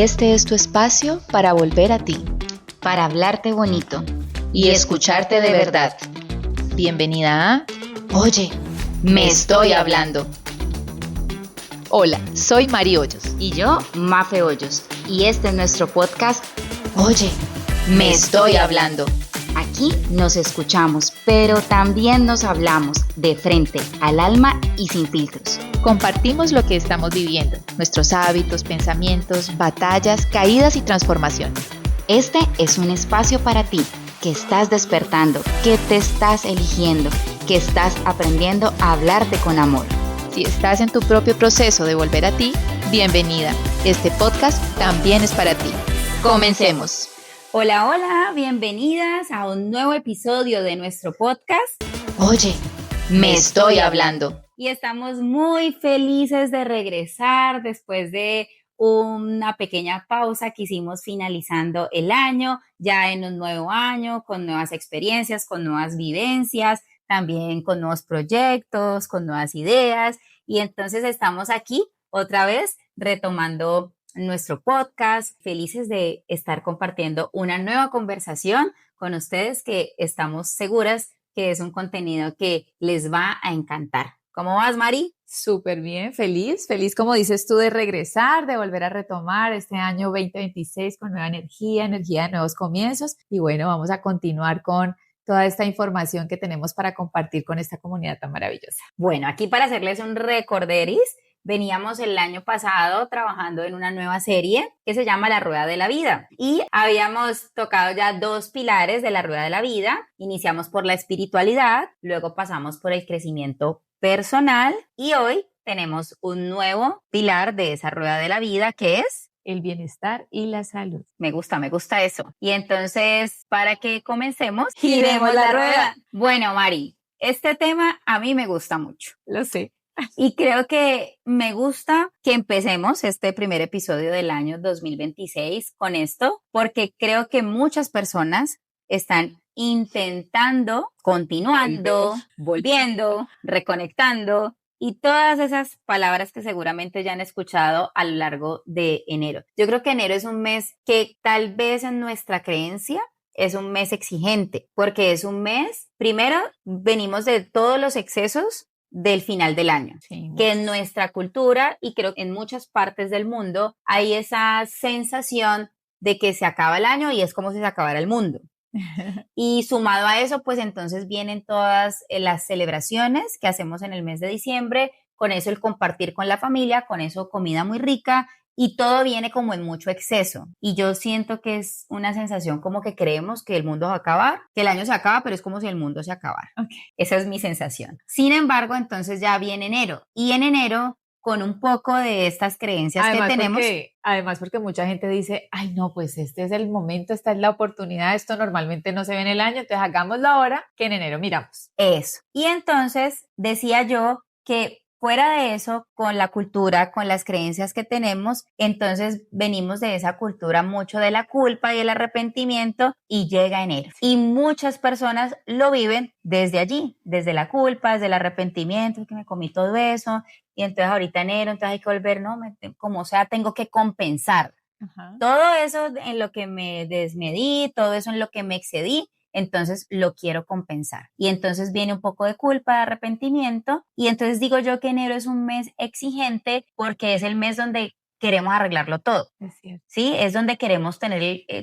Este es tu espacio para volver a ti, para hablarte bonito y escucharte de verdad. Bienvenida a Oye, me estoy hablando. Hola, soy Mari Hoyos. Y yo, Mafe Hoyos. Y este es nuestro podcast, Oye, me estoy hablando. Aquí nos escuchamos, pero también nos hablamos de frente al alma y sin filtros. Compartimos lo que estamos viviendo, nuestros hábitos, pensamientos, batallas, caídas y transformaciones. Este es un espacio para ti, que estás despertando, que te estás eligiendo, que estás aprendiendo a hablarte con amor. Si estás en tu propio proceso de volver a ti, bienvenida. Este podcast también es para ti. Comencemos. Hola, hola, bienvenidas a un nuevo episodio de nuestro podcast. Oye, me estoy hablando. Y estamos muy felices de regresar después de una pequeña pausa que hicimos finalizando el año, ya en un nuevo año, con nuevas experiencias, con nuevas vivencias, también con nuevos proyectos, con nuevas ideas. Y entonces estamos aquí otra vez retomando nuestro podcast, felices de estar compartiendo una nueva conversación con ustedes que estamos seguras que es un contenido que les va a encantar. ¿Cómo vas, Mari? Súper bien, feliz, como dices tú, de regresar, de volver a retomar este año 2026 con nueva energía de nuevos comienzos. Y bueno, vamos a continuar con toda esta información que tenemos para compartir con esta comunidad tan maravillosa. Bueno, aquí para hacerles un recorderis, veníamos el año pasado trabajando en una nueva serie que se llama La Rueda de la Vida y habíamos tocado ya 2 pilares de la Rueda de la Vida. Iniciamos por la espiritualidad, luego pasamos por el crecimiento personal y hoy tenemos un nuevo pilar de esa Rueda de la Vida que es el bienestar y la salud. Me gusta eso. Y entonces, para que comencemos, giremos la rueda. Bueno, Mari, este tema a mí me gusta mucho. Lo sé. Y creo que me gusta que empecemos este primer episodio del año 2026 con esto, porque creo que muchas personas están intentando, continuando, volviendo, reconectando y todas esas palabras que seguramente ya han escuchado a lo largo de enero. Yo creo que enero es un mes que tal vez en nuestra creencia es un mes exigente, porque es un mes, primero, venimos de todos los excesos del final del año, sí, que en nuestra cultura y creo que en muchas partes del mundo hay esa sensación de que se acaba el año y es como si se acabara el mundo. Y sumado a eso, pues entonces vienen todas las celebraciones que hacemos en el mes de diciembre, con eso el compartir con la familia, con eso comida muy rica y todo viene como en mucho exceso. Y yo siento que es una sensación como que creemos que el mundo va a acabar, que el año se acaba, pero es como si el mundo se acabara. Okay. Esa es mi sensación. Sin embargo, entonces ya viene enero y en enero con un poco de estas creencias además, que tenemos. Además, porque mucha gente dice, ay no, pues este es el momento, esta es la oportunidad, esto normalmente no se ve en el año, entonces hagámoslo ahora que en enero miramos. Eso. Y entonces decía yo que fuera de eso, con la cultura, con las creencias que tenemos, entonces venimos de esa cultura mucho de la culpa y el arrepentimiento y llega enero. Y muchas personas lo viven desde allí, desde la culpa, desde el arrepentimiento, que me comí todo eso, y entonces ahorita enero, entonces hay que volver, no, como sea, tengo que compensar. Ajá. Todo eso en lo que me desmedí, todo eso en lo que me excedí, entonces lo quiero compensar. Y entonces viene un poco de culpa, de arrepentimiento, y entonces digo yo que enero es un mes exigente porque es el mes donde queremos arreglarlo todo. Es cierto. ¿Sí? Es donde queremos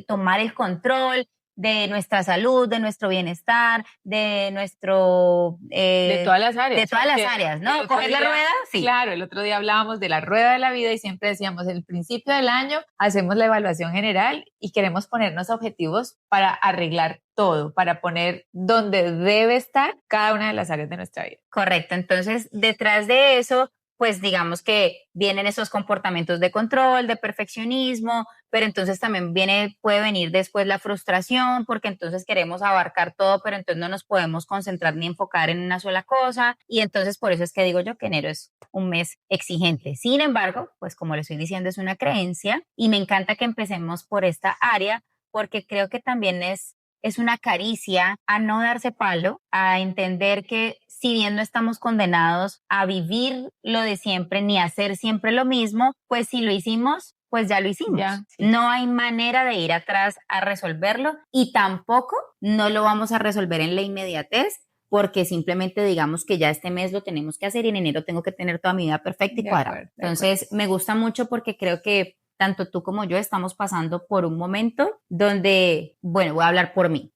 tomar el control de nuestra salud, de nuestro bienestar, de nuestro... de todas las áreas. De todas las áreas, ¿no? ¿Coger la rueda? Sí. Claro, el otro día hablábamos de la rueda de la vida y siempre decíamos, el principio del año hacemos la evaluación general y queremos ponernos objetivos para arreglar todo, para poner donde debe estar cada una de las áreas de nuestra vida. Correcto, entonces detrás de eso, pues digamos que vienen esos comportamientos de control, de perfeccionismo, pero entonces también puede venir después la frustración, porque entonces queremos abarcar todo, pero entonces no nos podemos concentrar ni enfocar en una sola cosa, y entonces por eso es que digo yo que enero es un mes exigente. Sin embargo, pues como le estoy diciendo, es una creencia, y me encanta que empecemos por esta área, porque creo que también es una caricia a no darse palo, a entender que si bien no estamos condenados a vivir lo de siempre ni a hacer siempre lo mismo, pues si lo hicimos, pues ya lo hicimos. Ya, sí. No hay manera de ir atrás a resolverlo y tampoco no lo vamos a resolver en la inmediatez porque simplemente digamos que ya este mes lo tenemos que hacer y en enero tengo que tener toda mi vida perfecta y De cuadrada. acuerdo, de Entonces, me gusta mucho porque creo que tanto tú como yo estamos pasando por un momento donde, bueno, voy a hablar por mí,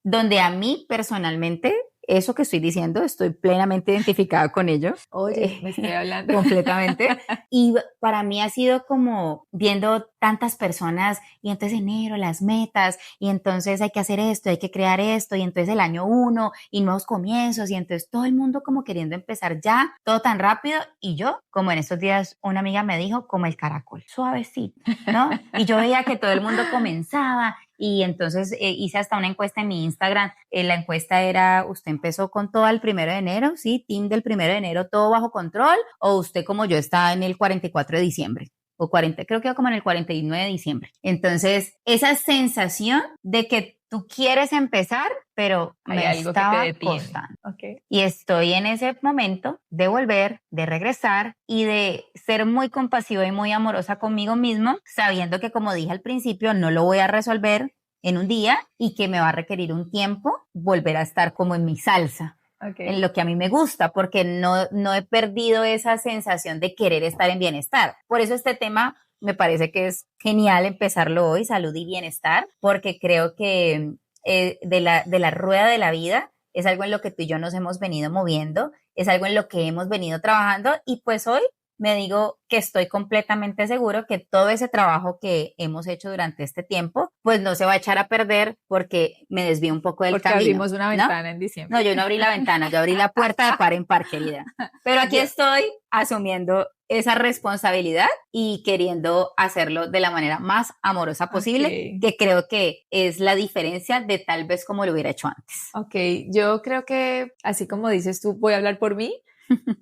donde a mí personalmente, eso que estoy diciendo, estoy plenamente identificada con ello. Oye, me estoy hablando. Completamente. Y para mí ha sido como viendo tantas personas y entonces enero, las metas, y entonces hay que hacer esto, hay que crear esto, y entonces el año 1 y nuevos comienzos, y entonces todo el mundo como queriendo empezar ya, todo tan rápido, y yo, como en estos días una amiga me dijo, como el caracol, suavecito, ¿no? Y yo veía que todo el mundo comenzaba, y entonces hice hasta una encuesta en mi Instagram. La encuesta era, ¿usted empezó con todo el 1 de enero? ¿Sí? ¿Team del 1 de enero, todo bajo control? ¿O usted como yo está en el 44 de diciembre? O 40, creo que iba como en el 49 de diciembre. Entonces, esa sensación de que tú quieres empezar, pero Hay me algo que te estaba detiene. costando. Okay. Y estoy en ese momento de volver, de regresar y de ser muy compasiva y muy amorosa conmigo mismo, sabiendo que, como dije al principio, no lo voy a resolver en un día y que me va a requerir un tiempo volver a estar como en mi salsa. Okay. En lo que a mí me gusta, porque no he perdido esa sensación de querer estar en bienestar. Por eso este tema me parece que es genial empezarlo hoy, salud y bienestar, porque creo que de la rueda de la vida es algo en lo que tú y yo nos hemos venido moviendo, es algo en lo que hemos venido trabajando y pues hoy me digo que estoy completamente seguro que todo ese trabajo que hemos hecho durante este tiempo, pues no se va a echar a perder porque me desvío un poco del porque camino. Abrimos una ventana en diciembre. No, yo no abrí la ventana, yo abrí la puerta de par en par, querida. Pero aquí estoy asumiendo esa responsabilidad y queriendo hacerlo de la manera más amorosa posible, que creo que es la diferencia de tal vez como lo hubiera hecho antes. Ok, yo creo que así como dices tú, voy a hablar por mí,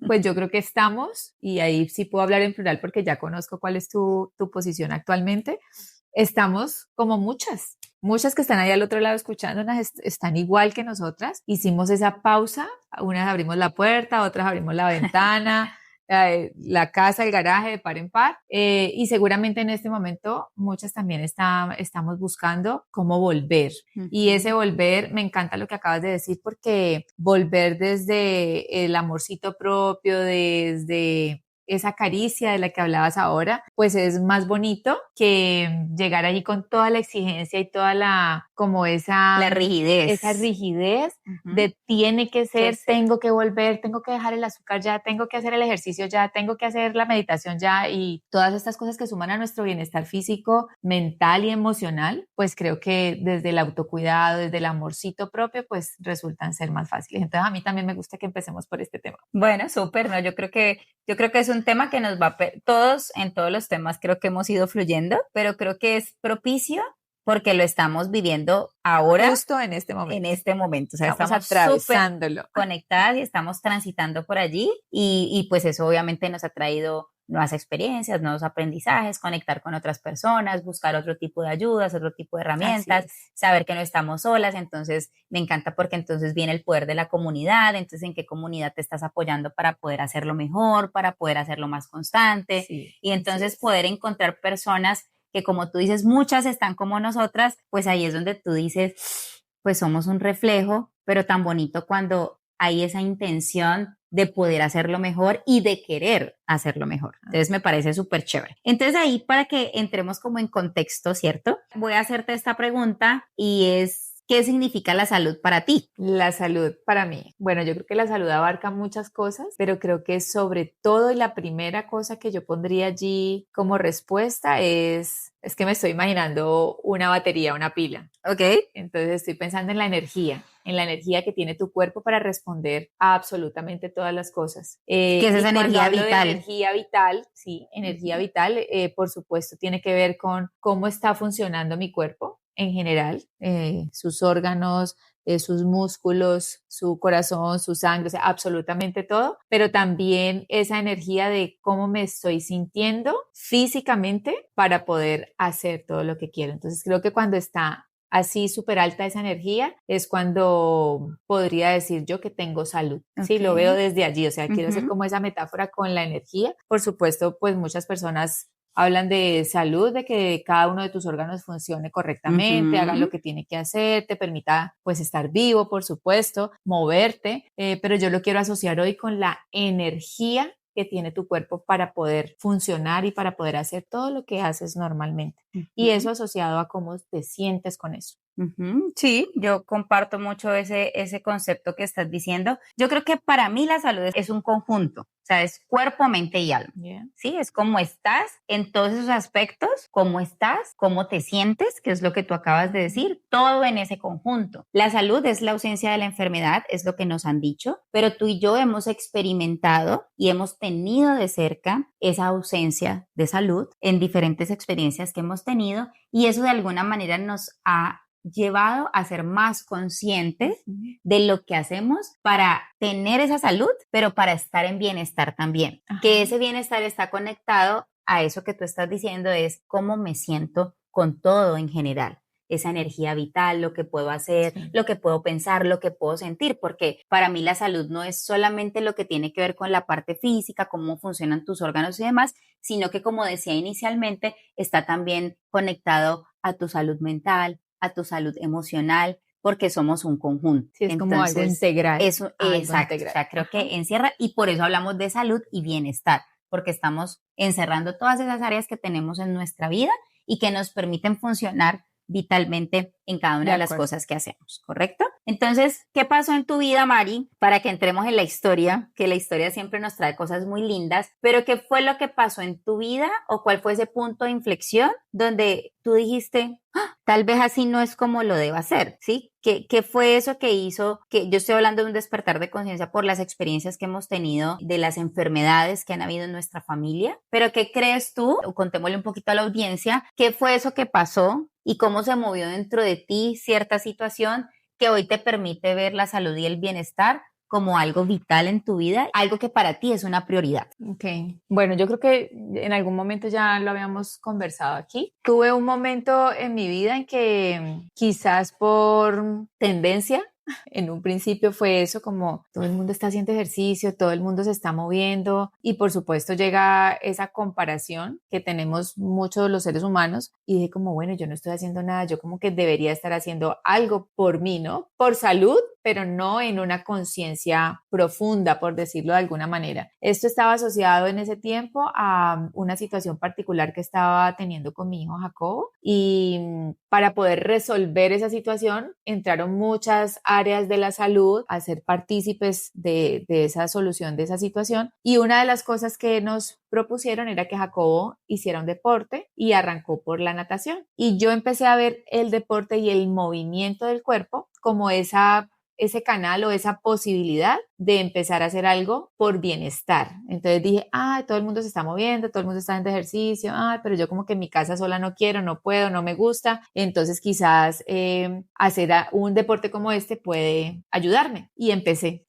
pues yo creo que estamos, y ahí sí puedo hablar en plural porque ya conozco cuál es tu posición actualmente, estamos como muchas que están ahí al otro lado escuchándonos, están igual que nosotras, hicimos esa pausa, unas abrimos la puerta, otras abrimos la ventana, la casa, el garaje de par en par, y seguramente en este momento muchas también estamos buscando cómo volver. Y ese volver, me encanta lo que acabas de decir, porque volver desde el amorcito propio, desde esa caricia de la que hablabas ahora, pues es más bonito que llegar allí con toda la exigencia y toda la rigidez. Esa rigidez de tiene que ser, tengo que volver, tengo que dejar el azúcar ya, tengo que hacer el ejercicio ya, tengo que hacer la meditación ya, y todas estas cosas que suman a nuestro bienestar físico, mental y emocional, pues creo que desde el autocuidado, desde el amorcito propio, pues resultan ser más fáciles. Entonces a mí también me gusta que empecemos por este tema. Bueno, súper, ¿no? Yo creo que es un tema que nos va todos, en todos los temas creo que hemos ido fluyendo, pero creo que es propicio porque lo estamos viviendo ahora. Justo en este momento. En este momento. O sea, estamos atravesándolo. Conectadas y estamos transitando por allí y pues eso obviamente nos ha traído nuevas experiencias, nuevos aprendizajes, conectar con otras personas, buscar otro tipo de ayudas, otro tipo de herramientas, saber que no estamos solas. Entonces me encanta porque entonces viene el poder de la comunidad. Entonces, ¿en qué comunidad te estás apoyando para poder hacerlo mejor, para poder hacerlo más constante? Y entonces poder encontrar personas que, como tú dices, muchas están como nosotras, pues ahí es donde tú dices, pues somos un reflejo, pero tan bonito cuando hay esa intención de poder hacerlo mejor y de querer hacerlo mejor. Entonces me parece súper chévere. Entonces ahí, para que entremos como en contexto, ¿cierto? Voy a hacerte esta pregunta y es, ¿qué significa la salud para ti? La salud para mí. Bueno, yo creo que la salud abarca muchas cosas, pero creo que sobre todo, y la primera cosa que yo pondría allí como respuesta es que me estoy imaginando una batería, una pila. Ok. Entonces estoy pensando en la energía que tiene tu cuerpo para responder a absolutamente todas las cosas. ¿Qué es esa energía vital? Energía vital, sí, energía vital, por supuesto, tiene que ver con cómo está funcionando mi cuerpo en general, sus órganos, sus músculos, su corazón, su sangre, o sea, absolutamente todo, pero también esa energía de cómo me estoy sintiendo físicamente para poder hacer todo lo que quiero. Entonces creo que cuando está así súper alta esa energía es cuando podría decir yo que tengo salud. Sí, lo veo desde allí, o sea, quiero hacer como esa metáfora con la energía. Por supuesto, pues muchas personas hablan de salud, de que cada uno de tus órganos funcione correctamente, haga lo que tiene que hacer, te permita pues estar vivo, por supuesto, moverte, pero yo lo quiero asociar hoy con la energía que tiene tu cuerpo para poder funcionar y para poder hacer todo lo que haces normalmente. Y eso asociado a cómo te sientes con eso. Sí, yo comparto mucho ese concepto que estás diciendo. Yo creo que para mí la salud es un conjunto, o sea, es cuerpo, mente y alma. Yeah. Sí, es cómo estás en todos esos aspectos, cómo estás, cómo te sientes, que es lo que tú acabas de decir, todo en ese conjunto. La salud es la ausencia de la enfermedad, es lo que nos han dicho, pero tú y yo hemos experimentado y hemos tenido de cerca esa ausencia de salud en diferentes experiencias que hemos tenido, y eso de alguna manera nos ha llevado a ser más conscientes de lo que hacemos para tener esa salud, pero para estar en bienestar también. Ajá. Que ese bienestar está conectado a eso que tú estás diciendo, es cómo me siento con todo en general. Esa energía vital, lo que puedo hacer, sí, lo que puedo pensar, lo que puedo sentir, porque para mí la salud no es solamente lo que tiene que ver con la parte física, cómo funcionan tus órganos y demás, sino que, como decía inicialmente, está también conectado a tu salud mental, a tu salud emocional, porque somos un conjunto. Sí, es entonces, como algo integral. Eso, exacto, integral. O sea, creo que encierra, y por eso hablamos de salud y bienestar, porque estamos encerrando todas esas áreas que tenemos en nuestra vida y que nos permiten funcionar vitalmente en cada una de las cosas que hacemos, ¿correcto? Entonces, ¿qué pasó en tu vida, Mari? Para que entremos en la historia, que la historia siempre nos trae cosas muy lindas, pero ¿qué fue lo que pasó en tu vida o cuál fue ese punto de inflexión donde tú dijiste, tal vez así no es como lo debo hacer, ¿sí? ¿Qué fue eso que hizo? Que yo estoy hablando de un despertar de conciencia por las experiencias que hemos tenido, de las enfermedades que han habido en nuestra familia, pero ¿qué crees tú? O contémosle un poquito a la audiencia, ¿qué fue eso que pasó y cómo se movió dentro de ti cierta situación que hoy te permite ver la salud y el bienestar como algo vital en tu vida, algo que para ti es una prioridad? Ok, bueno, yo creo que en algún momento ya lo habíamos conversado aquí. Tuve un momento en mi vida en que quizás por tendencia, en un principio fue eso, como todo el mundo está haciendo ejercicio, todo el mundo se está moviendo, y por supuesto llega esa comparación que tenemos muchos los seres humanos, y dije como, bueno, yo no estoy haciendo nada, yo como que debería estar haciendo algo por mí, ¿no? Por salud, pero no en una conciencia profunda, por decirlo de alguna manera. Esto estaba asociado en ese tiempo a una situación particular que estaba teniendo con mi hijo Jacobo, y para poder resolver esa situación entraron muchas áreas de la salud a ser partícipes de esa solución de esa situación, y una de las cosas que nos propusieron era que Jacobo hiciera un deporte, y arrancó por la natación, y yo empecé a ver el deporte y el movimiento del cuerpo como ese canal o esa posibilidad de empezar a hacer algo por bienestar. Entonces dije, todo el mundo se está moviendo, todo el mundo está haciendo ejercicio, pero yo como que en mi casa sola no quiero, no puedo, no me gusta, entonces quizás hacer un deporte como este puede ayudarme. Y empecé,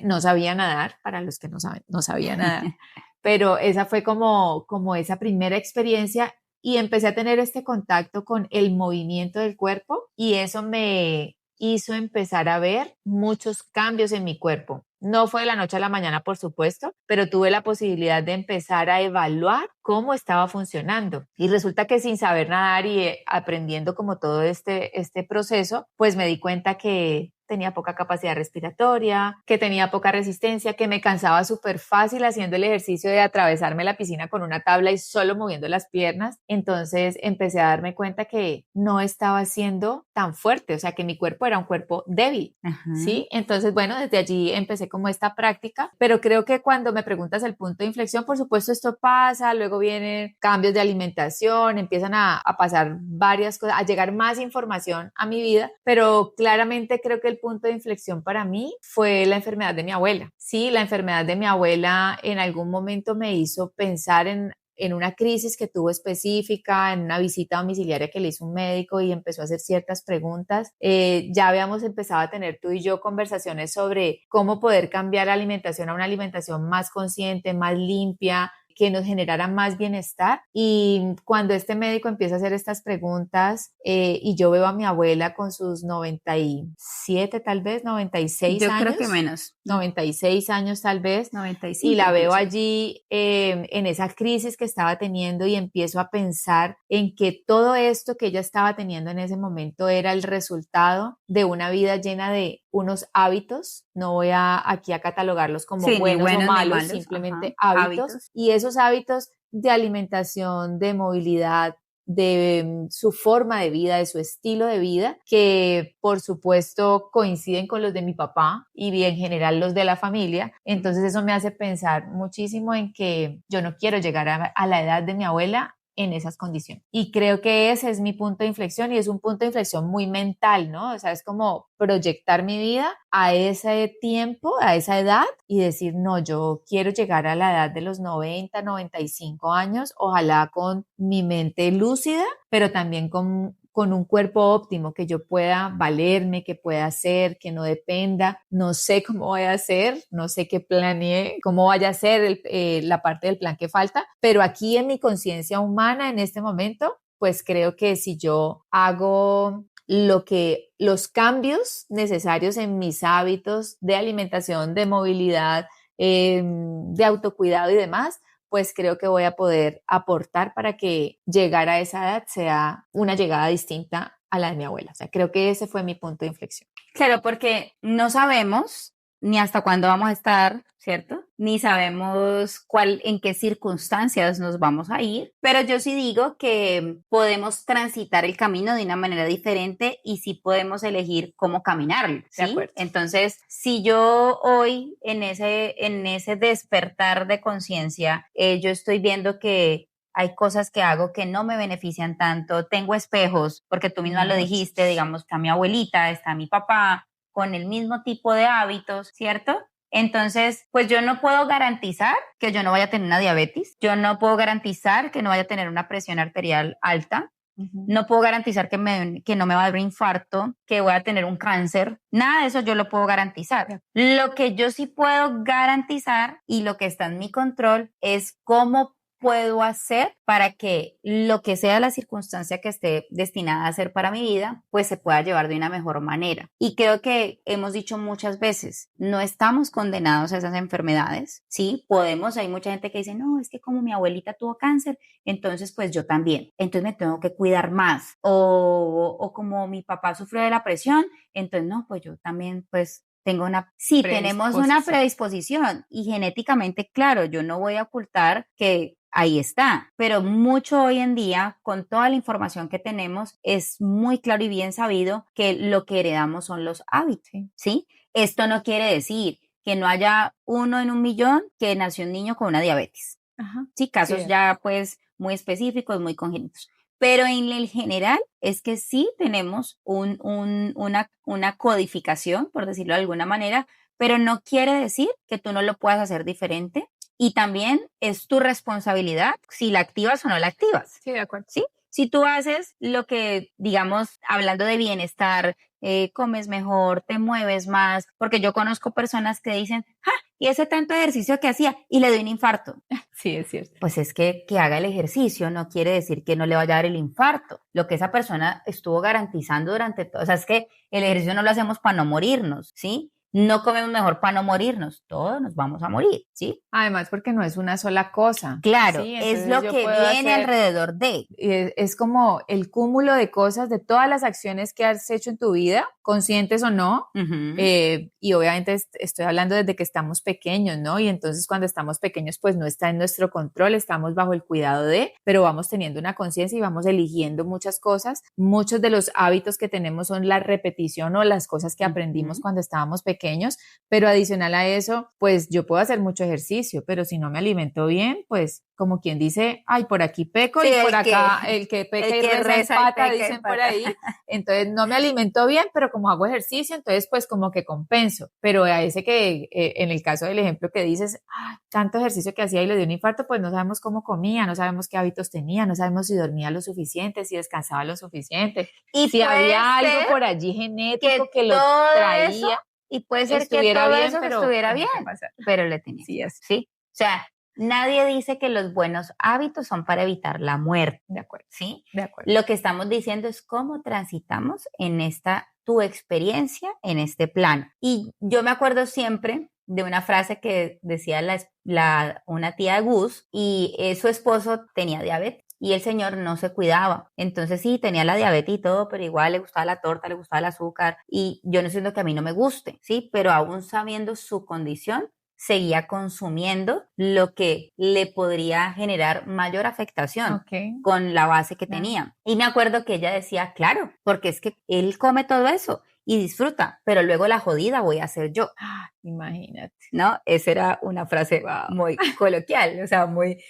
no sabía nadar, para los que no saben, no sabía nadar, pero esa fue como esa primera experiencia, y empecé a tener este contacto con el movimiento del cuerpo, y eso me hizo empezar a ver muchos cambios en mi cuerpo. No fue de la noche a la mañana, por supuesto, pero tuve la posibilidad de empezar a evaluar cómo estaba funcionando. Y resulta que sin saber nadar y aprendiendo como todo este proceso, pues me di cuenta que tenía poca capacidad respiratoria, que tenía poca resistencia, que me cansaba súper fácil haciendo el ejercicio de atravesarme la piscina con una tabla y solo moviendo las piernas. Entonces empecé a darme cuenta que no estaba siendo tan fuerte, o sea, que mi cuerpo era un cuerpo débil, ¿sí? Entonces, bueno, desde allí empecé como esta práctica, pero creo que cuando me preguntas el punto de inflexión, por supuesto esto pasa, luego vienen cambios de alimentación, empiezan a pasar varias cosas, a llegar más información a mi vida, pero claramente creo que el punto de inflexión para mí fue la enfermedad de mi abuela. Sí, la enfermedad de mi abuela en algún momento me hizo pensar en una crisis que tuvo específica, en una visita domiciliaria que le hizo un médico y empezó a hacer ciertas preguntas. Ya habíamos empezado a tener tú y yo conversaciones sobre cómo poder cambiar la alimentación a una alimentación más consciente, más limpia, que nos generara más bienestar. Y cuando este médico empieza a hacer estas preguntas y yo veo a mi abuela con sus 97 tal vez, 96 Yo años. creo que menos. 96 años tal vez. 95. Y la veo incluso allí en esa crisis que estaba teniendo y empiezo a pensar en que todo esto que ella estaba teniendo en ese momento era el resultado de una vida llena de unos hábitos. No voy aquí a catalogarlos como Sí, ni buenos o buenos ni malos, malos, simplemente ajá, hábitos. Y esos hábitos de alimentación, de movilidad, de su forma de vida, de su estilo de vida, que por supuesto coinciden con los de mi papá y en general los de la familia. Entonces eso me hace pensar muchísimo en que yo no quiero llegar a la edad de mi abuela en esas condiciones. Y creo que ese es mi punto de inflexión y es un punto de inflexión muy mental, ¿no? O sea, es como proyectar mi vida a ese tiempo, a esa edad y decir, no, yo quiero llegar a la edad de los 90, 95 años, ojalá con mi mente lúcida, pero también con un cuerpo óptimo, que yo pueda valerme, que pueda hacer, que no dependa. No sé cómo voy a hacer, no sé qué planeé, cómo vaya a ser la parte del plan que falta, pero aquí en mi conciencia humana en este momento, pues creo que si yo hago los cambios necesarios en mis hábitos de alimentación, de movilidad, de autocuidado y demás, pues creo que voy a poder aportar para que llegar a esa edad sea una llegada distinta a la de mi abuela. O sea, creo que ese fue mi punto de inflexión. Claro, porque no sabemos ni hasta cuándo vamos a estar, ¿cierto? Ni sabemos en qué circunstancias nos vamos a ir, pero yo sí digo que podemos transitar el camino de una manera diferente y sí podemos elegir cómo caminarlo, ¿sí? Entonces, si yo hoy en ese despertar de conciencia, yo estoy viendo que hay cosas que hago que no me benefician tanto, tengo espejos, porque tú misma lo dijiste, digamos, está mi abuelita, está mi papá, con el mismo tipo de hábitos, ¿cierto? Entonces, pues yo no puedo garantizar que yo no vaya a tener una diabetes, yo no puedo garantizar que no vaya a tener una presión arterial alta, no puedo garantizar que no me va a dar un infarto, que voy a tener un cáncer, nada de eso yo lo puedo garantizar. Lo que yo sí puedo garantizar y lo que está en mi control es cómo puedo hacer para que lo que sea la circunstancia que esté destinada a ser para mi vida, pues se pueda llevar de una mejor manera. Y creo que hemos dicho muchas veces, no estamos condenados a esas enfermedades, ¿sí? Hay mucha gente que dice, no, es que como mi abuelita tuvo cáncer, entonces pues yo también, entonces me tengo que cuidar más. O como mi papá sufrió de la presión, entonces no, pues yo también pues tenemos una predisposición y genéticamente, claro, yo no voy a ocultar que ahí está, pero mucho hoy en día, con toda la información que tenemos, es muy claro y bien sabido que lo que heredamos son los hábitos, ¿sí? Esto no quiere decir que no haya 1 en 1.000.000 que nació un niño con una diabetes. Ajá. Sí, casos ya pues muy específicos, muy congénitos. Pero en el general es que sí tenemos una codificación, por decirlo de alguna manera, pero no quiere decir que tú no lo puedas hacer diferente. Y también es tu responsabilidad si la activas o no la activas. Sí, de acuerdo. ¿Sí? Si tú haces lo que, digamos, hablando de bienestar, comes mejor, te mueves más, porque yo conozco personas que dicen, y ese tanto ejercicio que hacía y le dio un infarto. Sí, es cierto. Pues es que haga el ejercicio no quiere decir que no le vaya a dar el infarto. Lo que esa persona estuvo garantizando durante todo, o sea, es que el ejercicio no lo hacemos para no morirnos, ¿sí? No comemos mejor para no morirnos, todos nos vamos a morir, ¿sí? Además, porque no es una sola cosa. Claro, ¿sí? es lo que viene alrededor de. Es como el cúmulo de cosas, de todas las acciones que has hecho en tu vida, conscientes o no, y obviamente estoy hablando desde que estamos pequeños, ¿no? Y entonces cuando estamos pequeños, pues no está en nuestro control, estamos bajo el cuidado pero vamos teniendo una conciencia y vamos eligiendo muchas cosas. Muchos de los hábitos que tenemos son la repetición o las cosas que aprendimos cuando estábamos pequeños, pero adicional a eso, pues yo puedo hacer mucho ejercicio, pero si no me alimento bien, pues como quien dice, ay, por aquí peco y por acá el que peca y reza empata, dicen por ahí. Entonces no me alimento bien, pero como hago ejercicio, entonces pues como que compenso. Pero a ese que, en el caso del ejemplo que dices, ay, tanto ejercicio que hacía y le dio un infarto, pues no sabemos cómo comía, no sabemos qué hábitos tenía, no sabemos si dormía lo suficiente, si descansaba lo suficiente, y si había algo por allí genético que lo traía. Y puede ser que todo eso estuviera bien, pero le tenía. Sí, ¿sí? O sea, Nadie dice que los buenos hábitos son para evitar la muerte. De acuerdo, ¿Sí? de acuerdo. Lo que estamos diciendo es cómo transitamos en tu experiencia en este plano. Y yo me acuerdo siempre de una frase que decía una tía de Gus, y su esposo tenía diabetes. Y el señor no se cuidaba. Entonces sí, tenía la diabetes y todo, pero igual le gustaba la torta, le gustaba el azúcar. Y yo no siento que a mí no me guste, ¿sí? Pero aún sabiendo su condición, seguía consumiendo lo que le podría generar mayor afectación con la base que tenía. Y me acuerdo que ella decía, claro, porque es que él come todo eso y disfruta, pero luego la jodida voy a ser yo. Imagínate. ¿No? Esa era una frase muy coloquial, o sea, muy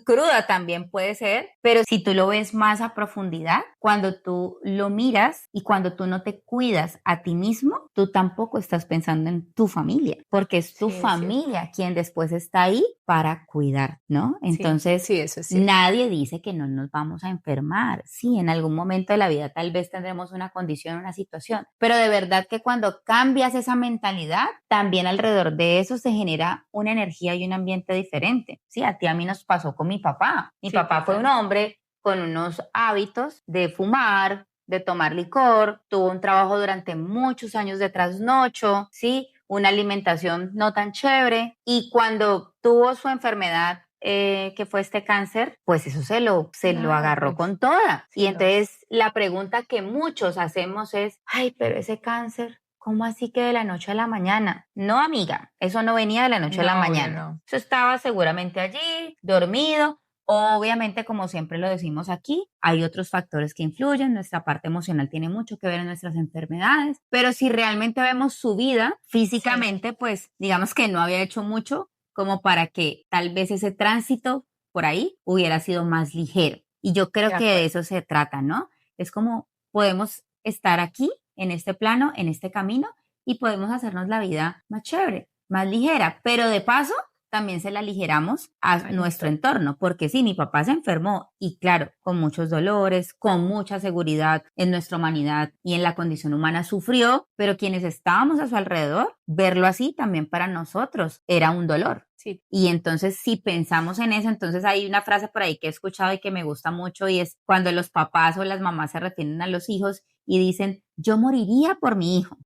cruda también puede ser, pero si tú lo ves más a profundidad, cuando tú lo miras y cuando tú no te cuidas a ti mismo, tú tampoco estás pensando en tu familia, porque es tu familia quien después está ahí para cuidar, ¿no? Entonces, eso es nadie dice que no nos vamos a enfermar. Sí, en algún momento de la vida tal vez tendremos una condición, una situación, pero de verdad que cuando cambias esa mentalidad, también alrededor de eso se genera una energía y un ambiente diferente. Sí, a ti, a mí nos pasó con mi papá. Mi papá fue un hombre con unos hábitos de fumar, de tomar licor, tuvo un trabajo durante muchos años de trasnocho, ¿sí? Una alimentación no tan chévere, y cuando tuvo su enfermedad, que fue este cáncer, pues eso se lo agarró con toda. Y entonces la pregunta que muchos hacemos es, ay, pero ese cáncer, ¿cómo así que de la noche a la mañana? No, amiga, eso no venía de la noche a la mañana. No. Eso estaba seguramente allí, dormido. Obviamente, como siempre lo decimos aquí, hay otros factores que influyen. Nuestra parte emocional tiene mucho que ver en nuestras enfermedades, pero si realmente vemos su vida físicamente, pues digamos que no había hecho mucho como para que tal vez ese tránsito por ahí hubiera sido más ligero. Y yo creo que de eso se trata, ¿no? Es como podemos estar aquí, en este plano, en este camino, y podemos hacernos la vida más chévere, más ligera, pero de paso también se la aligeramos a nuestro entorno, porque sí, mi papá se enfermó y claro, con muchos dolores, con mucha seguridad en nuestra humanidad y en la condición humana sufrió, pero quienes estábamos a su alrededor, verlo así también para nosotros era un dolor. Sí. Y entonces si pensamos en eso, entonces hay una frase por ahí que he escuchado y que me gusta mucho, y es cuando los papás o las mamás se refieren a los hijos y dicen, yo moriría por mi hijo,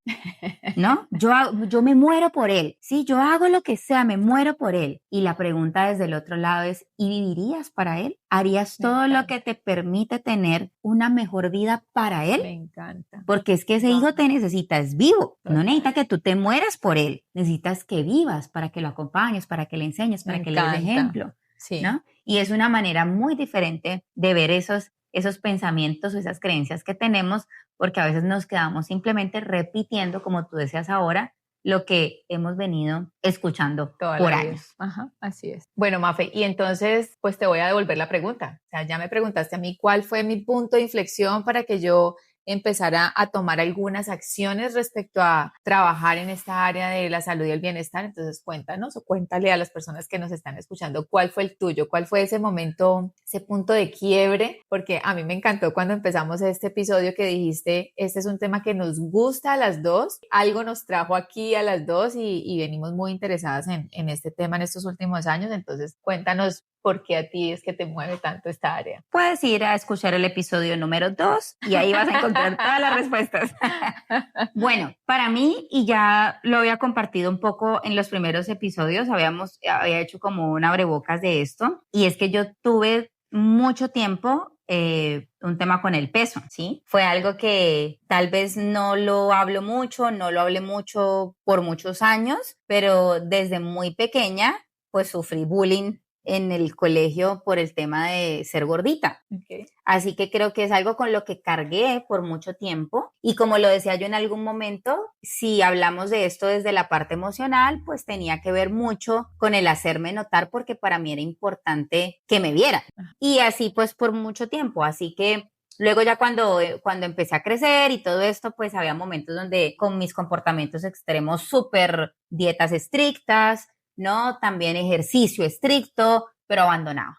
¿no? Yo me muero por él, sí, yo hago lo que sea, me muero por él. Y la pregunta desde el otro lado es, ¿y vivirías para él? ¿Harías todo lo que te permite tener una mejor vida para él? Me encanta. Porque es que ese hijo te necesita, es vivo, no necesita que tú te mueras por él, necesitas que vivas para que lo acompañes, para que le enseñes, para que le des ejemplo, ¿no? Y es una manera muy diferente de ver esos pensamientos o esas creencias que tenemos, porque a veces nos quedamos simplemente repitiendo, como tú decías ahora, lo que hemos venido escuchando por años. Ajá, así es. Bueno, Mafe, y entonces, pues te voy a devolver la pregunta. O sea, ya me preguntaste a mí cuál fue mi punto de inflexión para que yo empezara a tomar algunas acciones respecto a trabajar en esta área de la salud y el bienestar. Entonces, cuéntanos o cuéntale a las personas que nos están escuchando cuál fue el tuyo, cuál fue ese momento, ese punto de quiebre, porque a mí me encantó cuando empezamos este episodio que dijiste, este es un tema que nos gusta a las dos, algo nos trajo aquí a las dos y venimos muy interesadas en este tema en estos últimos años. Entonces, cuéntanos por qué a ti es que te mueve tanto esta área. Puedes ir a escuchar el episodio número 2 y ahí vas a encontrar todas las respuestas. Bueno, para mí, y ya lo había compartido un poco en los primeros episodios, había hecho como un abrebocas de esto, y es que yo tuve mucho tiempo un tema con el peso, ¿sí? Fue algo que tal vez no lo hablé mucho por muchos años, pero desde muy pequeña, pues sufrí bullying en el colegio por el tema de ser gordita. Okay. Así que creo que es algo con lo que cargué por mucho tiempo, y como lo decía yo en algún momento, si hablamos de esto desde la parte emocional, pues tenía que ver mucho con el hacerme notar, porque para mí era importante que me vieran, y así pues por mucho tiempo. Así que luego ya cuando empecé a crecer y todo esto, pues había momentos donde con mis comportamientos extremos, súper dietas estrictas, ¿no? También ejercicio estricto, pero abandonaba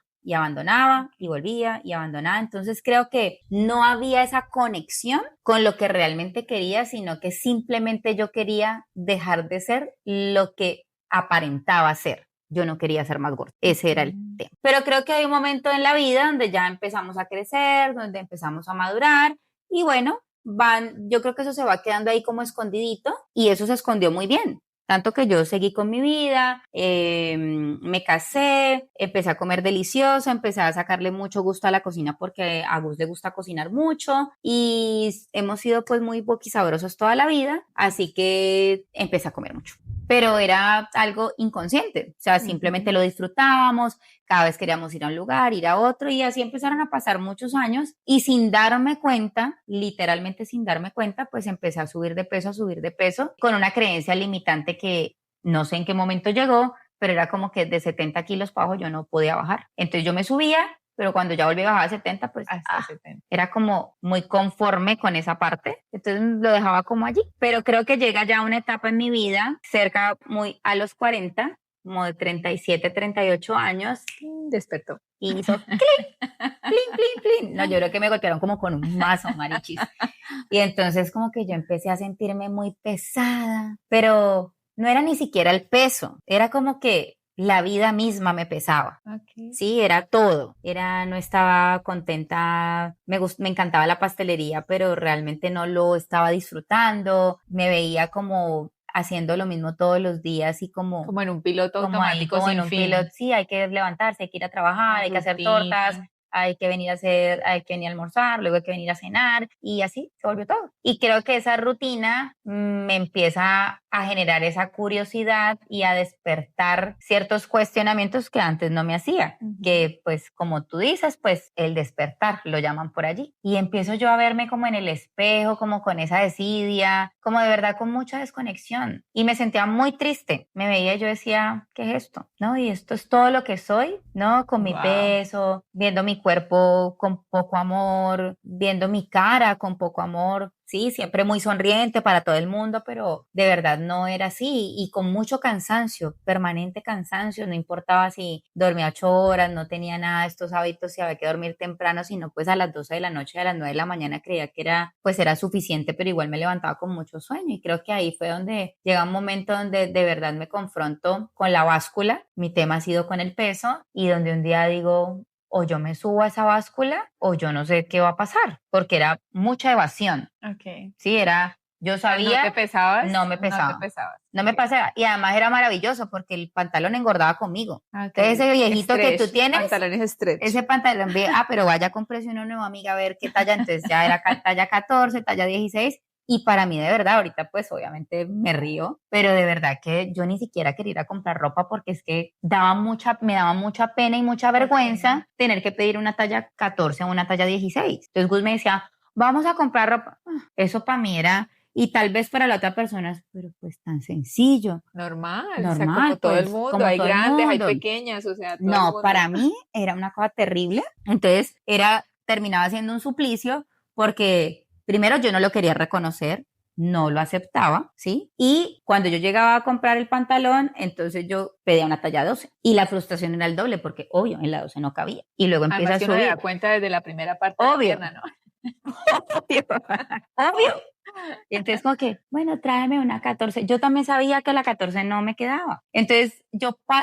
y volvía y abandonaba. Entonces creo que no había esa conexión con lo que realmente quería, sino que simplemente yo quería dejar de ser lo que aparentaba ser, yo no quería ser más gorda. Ese era el tema. Pero creo que hay un momento en la vida donde ya empezamos a crecer, donde empezamos a madurar y bueno, yo creo que eso se va quedando ahí como escondidito y eso se escondió muy bien. Tanto que yo seguí con mi vida, me casé, empecé a comer delicioso, empecé a sacarle mucho gusto a la cocina porque a Gus le gusta cocinar mucho y hemos sido pues muy boquisabrosos toda la vida, así que empecé a comer mucho. Pero era algo inconsciente, o sea, simplemente lo disfrutábamos, cada vez queríamos ir a un lugar, ir a otro y así empezaron a pasar muchos años y sin darme cuenta, literalmente sin darme cuenta, pues empecé a subir de peso con una creencia limitante que no sé en qué momento llegó, pero era como que de 70 kilos para abajo yo no podía bajar. Entonces yo me subía, pero cuando ya volví a bajar a 70, pues Hasta 70. era como muy conforme con esa parte, entonces lo dejaba como allí. Pero creo que llega ya una etapa en mi vida, cerca muy a los 40, como de 37, 38 años, Despertó. y hizo clic, plin, plin, plin. No, yo creo que me golpearon como con un mazo, marichis. Y entonces como que yo empecé a sentirme muy pesada, pero no era ni siquiera el peso, era como que la vida misma me pesaba. Okay. Sí, era todo. No estaba contenta, me encantaba la pastelería, pero realmente no lo estaba disfrutando. Me veía como haciendo lo mismo todos los días y como en un piloto automático como sin en un fin. piloto. Sí, hay que levantarse, hay que ir a trabajar, hay que hacer tortas, hay que venir a almorzar, luego hay que venir a cenar y así se volvió todo. Y creo que esa rutina me empieza a generar esa curiosidad y a despertar ciertos cuestionamientos que antes no me hacía, que pues como tú dices, pues el despertar lo llaman por allí. Y empiezo yo a verme como en el espejo, como con esa desidia, como de verdad con mucha desconexión. Y me sentía muy triste. Me veía y yo decía, ¿qué es esto? ¿No? Y esto es todo lo que soy, ¿no? Con mi peso, viendo mi cuerpo con poco amor, viendo mi cara con poco amor. Sí, siempre muy sonriente para todo el mundo, pero de verdad no era así y con mucho cansancio, permanente cansancio, no importaba si dormía 8 horas, no tenía nada de estos hábitos, si había que dormir temprano, sino pues a las 12 de la noche, a las 9 de la mañana creía que era suficiente, pero igual me levantaba con mucho sueño y creo que ahí fue donde llega un momento donde de verdad me confronto con la báscula, mi tema ha sido con el peso y donde un día digo, o yo me subo a esa báscula o yo no sé qué va a pasar, porque era mucha evasión. Okay. Sí, yo sabía. ¿No te pesabas? No me pesaba. No te pesabas. No me pasaba. Y además era maravilloso porque el pantalón engordaba conmigo. Okay. Entonces ese viejito stretch, que tú tienes. Pantalones stretch. Ese pantalón, pero vaya, cómprese uno nuevo, amiga, a ver qué talla. Entonces ya era talla 14, talla 16. Y para mí, de verdad, ahorita pues obviamente me río, pero de verdad que yo ni siquiera quería ir a comprar ropa porque es que me daba mucha pena y mucha vergüenza tener que pedir una talla 14 o una talla 16. Entonces Gus me decía, vamos a comprar ropa. Eso para mí era, y tal vez para la otra persona, pero pues tan sencillo. Normal, o sea, como todo pues, el mundo, hay grandes, hay pequeñas, o sea, todo el mundo. Para mí era una cosa terrible. Entonces terminaba siendo un suplicio porque primero yo no lo quería reconocer, no lo aceptaba, ¿sí? Y cuando yo llegaba a comprar el pantalón, entonces yo pedía una talla 12 y la frustración era el doble porque obvio en la 12 no cabía y luego empieza a subir. Además que uno da cuenta desde la primera parte de la pierna, ¿no? Obvio. Y entonces como que, bueno, tráeme una 14. Yo también sabía que la 14 no me quedaba. Entonces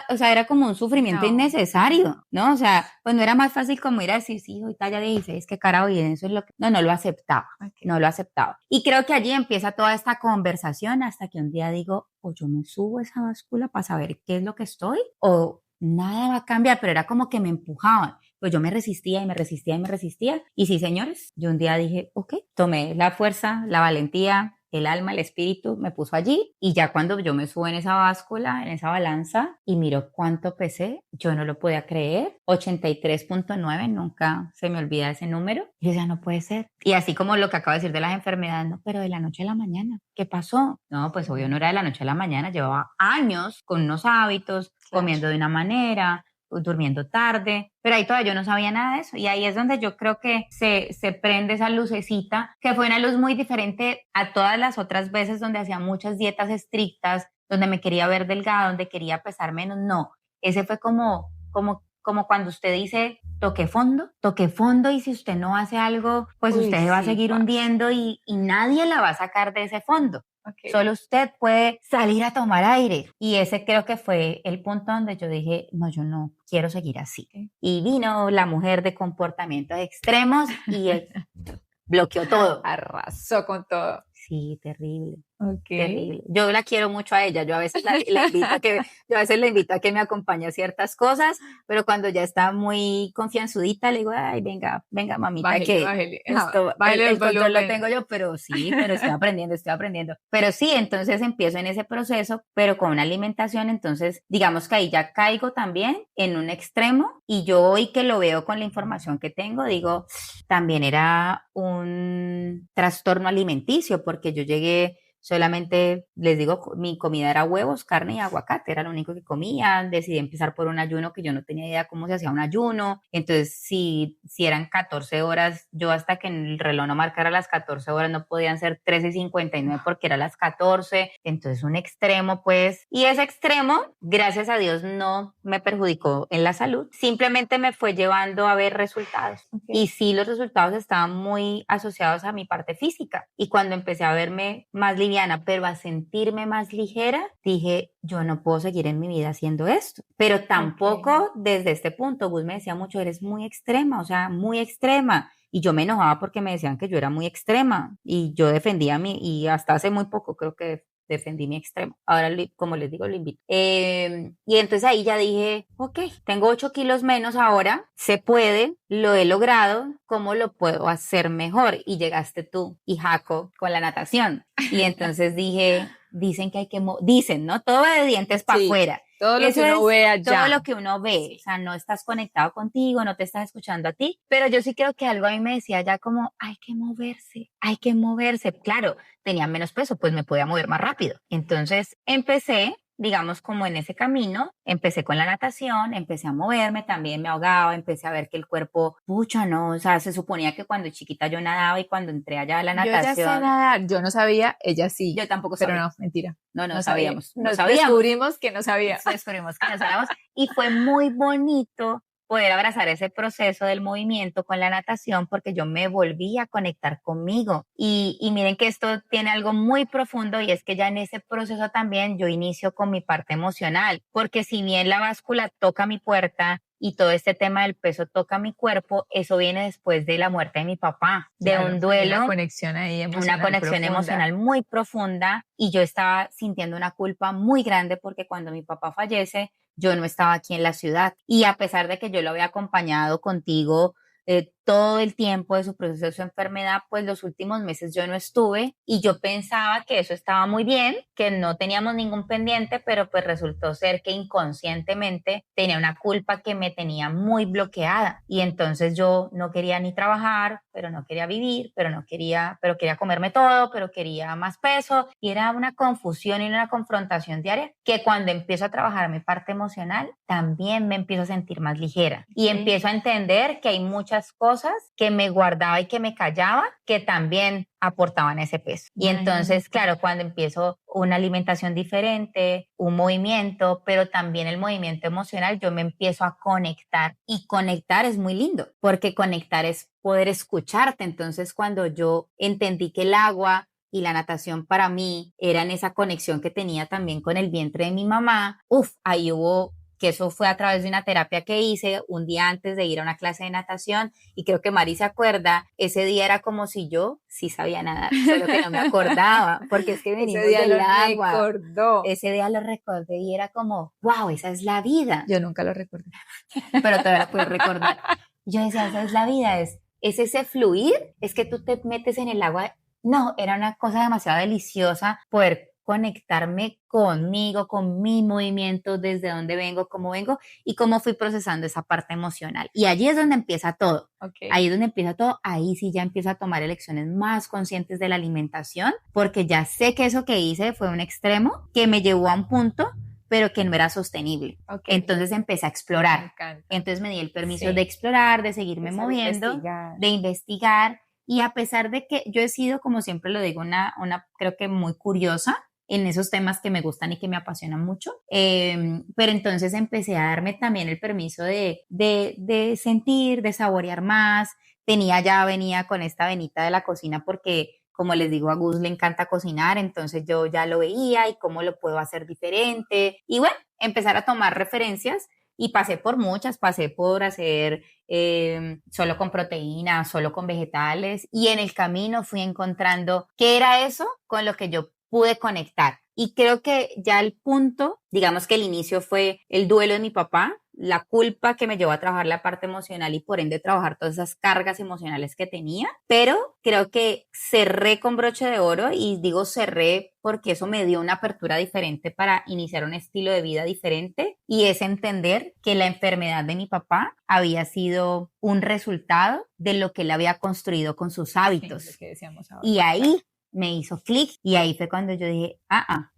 era como un sufrimiento innecesario, ¿no? O sea, pues no era más fácil como ir a decir, sí, hoy talla 16, qué carajo, y eso es lo que... No lo aceptaba, no lo aceptaba. Y creo que allí empieza toda esta conversación hasta que un día digo, o yo me subo a esa báscula para saber qué es lo que estoy, o nada va a cambiar, pero era como que me empujaban. Pues yo me resistía y me resistía y me resistía. Y sí, señores, yo un día dije, ok, tomé la fuerza, la valentía, el alma, el espíritu, me puso allí. Y ya cuando yo me subo en esa báscula, en esa balanza, y miro cuánto pesé, yo no lo podía creer. 83.9, nunca se me olvida ese número. Y yo decía, no puede ser. Y así como lo que acabo de decir de las enfermedades, no, pero de la noche a la mañana, ¿qué pasó? No, pues obvio no era de la noche a la mañana, llevaba años con unos hábitos, comiendo de una manera, durmiendo tarde, pero ahí todavía yo no sabía nada de eso y ahí es donde yo creo que se prende esa lucecita, que fue una luz muy diferente a todas las otras veces donde hacía muchas dietas estrictas, donde me quería ver delgada, donde quería pesar menos. No, ese fue como cuando usted dice toque fondo y si usted no hace algo, pues usted se va a seguir hundiendo y nadie la va a sacar de ese fondo. Okay. Solo usted puede salir a tomar aire. Y ese creo que fue el punto donde yo dije, no, yo no quiero seguir así. Okay. Y vino la mujer de comportamientos extremos y bloqueó todo. Arrasó con todo. Sí, terrible. Okay. Terrible. Yo la quiero mucho a ella. Yo a veces la invito a que me acompañe a ciertas cosas, pero cuando ya está muy confianzudita, le digo, ay, venga, mamita, Bájele, que bájele. esto, Bájele el control lo volumen. tengo yo, pero estoy aprendiendo. Pero sí, entonces empiezo en ese proceso, pero con una alimentación, entonces digamos que ahí ya caigo también en un extremo y yo hoy que lo veo con la información que tengo, digo, también era un trastorno alimenticio, porque yo llegué solamente, les digo, mi comida era huevos, carne y aguacate, era lo único que comía. Decidí empezar por un ayuno que yo no tenía idea cómo se hacía un ayuno. Entonces, si eran 14 horas, yo hasta que en el reloj no marcara las 14 horas no podían ser 13:59 porque eran las 14. Entonces, un extremo, pues, y ese extremo, gracias a Dios, no me perjudicó en la salud. Simplemente me fue llevando a ver resultados. Okay. Y sí, los resultados estaban muy asociados a mi parte física. Y cuando empecé a verme más liviana, pero a sentirme más ligera, dije, yo no puedo seguir en mi vida haciendo esto. Pero tampoco desde este punto, Gus me decía mucho, eres muy extrema, o sea, muy extrema. Y yo me enojaba porque me decían que yo era muy extrema. Y yo defendía y hasta hace muy poco creo que defendí mi extremo. Ahora, como les digo, lo invito. Y entonces ahí ya dije, ok, tengo 8 kilos menos ahora, se puede, lo he logrado, ¿cómo lo puedo hacer mejor? Y llegaste tú y Jaco con la natación. Y entonces dije, dicen que hay que, dicen, ¿no? Todo de dientes para afuera. Todo lo que uno ve allá. Todo lo que uno ve, o sea, no estás conectado contigo, no te estás escuchando a ti, pero yo sí creo que algo a mí me decía ya como, hay que moverse. Claro, tenía menos peso, pues me podía mover más rápido. Entonces empecé, digamos, como en ese camino, empecé con la natación, empecé a moverme, también me ahogaba, empecé a ver que el cuerpo, pucha, no, o sea, se suponía que cuando chiquita yo nadaba y cuando entré allá a la natación. Yo ya sé nadar, yo no sabía, ella sí. Yo tampoco sabía. Pero no, mentira. No sabíamos. Descubrimos que no sabía. Descubrimos que no sabíamos. Y fue muy bonito poder abrazar ese proceso del movimiento con la natación porque yo me volví a conectar conmigo. Y miren que esto tiene algo muy profundo y es que ya en ese proceso también yo inicio con mi parte emocional, porque si bien la báscula toca mi puerta y todo este tema del peso toca mi cuerpo, eso viene después de la muerte de mi papá, de un duelo. Una conexión ahí emocional. Una conexión emocional muy profunda y yo estaba sintiendo una culpa muy grande porque cuando mi papá fallece, yo no estaba aquí en la ciudad. Y a pesar de que yo lo había acompañado contigo todo el tiempo de su proceso de su enfermedad, pues los últimos meses yo no estuve y yo pensaba que eso estaba muy bien, que no teníamos ningún pendiente, pero pues resultó ser que inconscientemente tenía una culpa que me tenía muy bloqueada y entonces yo no quería ni trabajar, pero no quería vivir, pero quería comerme todo, pero quería más peso y era una confusión y una confrontación diaria que cuando empiezo a trabajar mi parte emocional también me empiezo a sentir más ligera y empiezo a entender que hay muchas cosas que me guardaba y que me callaba que también aportaban ese peso. Y entonces, claro, cuando empiezo una alimentación diferente, un movimiento, pero también el movimiento emocional, yo me empiezo a conectar y conectar es muy lindo porque conectar es poder escucharte. Entonces, cuando yo entendí que el agua y la natación para mí eran esa conexión que tenía también con el vientre de mi mamá, ahí hubo que eso fue a través de una terapia que hice un día antes de ir a una clase de natación y creo que Mari se acuerda, ese día era como si yo sí sabía nadar, solo que no me acordaba, porque es que venimos del agua. Ese día lo recordé y era como, wow, esa es la vida. Yo nunca lo recordé. Pero todavía la puedo recordar. Yo decía, esa es la vida, es ese fluir, es que tú te metes en el agua. No, era una cosa demasiado deliciosa poder conectarme conmigo, con mi movimiento, desde dónde vengo, cómo vengo y cómo fui procesando esa parte emocional. Y allí es donde empieza todo. Okay. Ahí es donde empieza todo. Ahí sí ya empiezo a tomar elecciones más conscientes de la alimentación, porque ya sé que eso que hice fue un extremo que me llevó a un punto, pero que no era sostenible. Okay. Entonces empecé a explorar. Entonces me di el permiso de explorar, de seguirme moviendo, de investigar. Y a pesar de que yo he sido, como siempre lo digo, una creo que muy curiosa en esos temas que me gustan y que me apasionan mucho, pero entonces empecé a darme también el permiso de sentir, de saborear más. Venía con esta venita de la cocina porque como les digo, a Gus le encanta cocinar, entonces yo ya lo veía y cómo lo puedo hacer diferente. Y bueno, empezar a tomar referencias y pasé por hacer solo con proteína, solo con vegetales y en el camino fui encontrando qué era eso con lo que yo pude conectar. Y creo que ya el punto, digamos que el inicio fue el duelo de mi papá, la culpa que me llevó a trabajar la parte emocional y por ende trabajar todas esas cargas emocionales que tenía, pero creo que cerré con broche de oro y digo cerré porque eso me dio una apertura diferente para iniciar un estilo de vida diferente y es entender que la enfermedad de mi papá había sido un resultado de lo que él había construido con sus hábitos. Sí, lo que decíamos ahora. Y ahí me hizo clic y ahí fue cuando yo dije,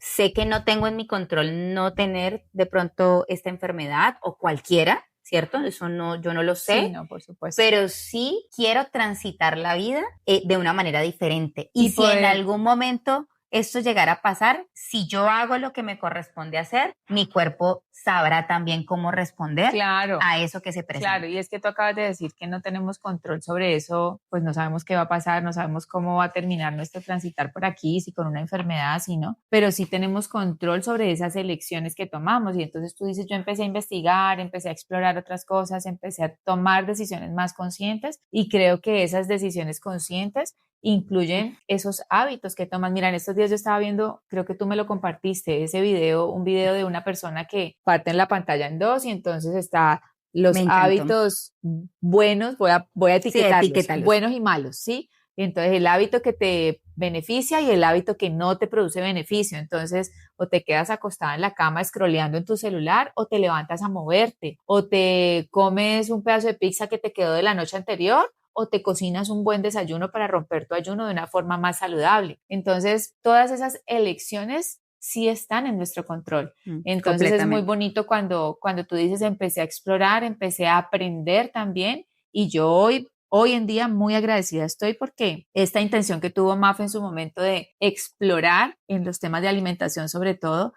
sé que no tengo en mi control no tener de pronto esta enfermedad o cualquiera, ¿cierto? Eso no, yo no lo sé. Sí, no, por supuesto. Pero sí quiero transitar la vida de una manera diferente. Y si poder... en algún momento esto llegara a pasar, si yo hago lo que me corresponde hacer, mi cuerpo sabrá también cómo responder a eso que se presenta. Claro, y es que tú acabas de decir que no tenemos control sobre eso, pues no sabemos qué va a pasar, no sabemos cómo va a terminar nuestro transitar por aquí, si con una enfermedad, si no, pero sí tenemos control sobre esas elecciones que tomamos. Y entonces tú dices, yo empecé a investigar, empecé a explorar otras cosas, empecé a tomar decisiones más conscientes y creo que esas decisiones conscientes incluyen esos hábitos que tomas. Mira, en estos días yo estaba viendo, creo que tú me lo compartiste, ese video, un video de una persona que parte en la pantalla en dos y entonces está los hábitos buenos, voy a etiquetarlos, buenos y malos, ¿sí? Y entonces el hábito que te beneficia y el hábito que no te produce beneficio. Entonces, o te quedas acostada en la cama scrolleando en tu celular, o te levantas a moverte, o te comes un pedazo de pizza que te quedó de la noche anterior, o te cocinas un buen desayuno para romper tu ayuno de una forma más saludable. Entonces, todas esas elecciones sí están en nuestro control. Entonces es muy bonito cuando tú dices, empecé a explorar, empecé a aprender también, y yo hoy en día muy agradecida estoy porque esta intención que tuvo Mafe en su momento de explorar en los temas de alimentación sobre todo,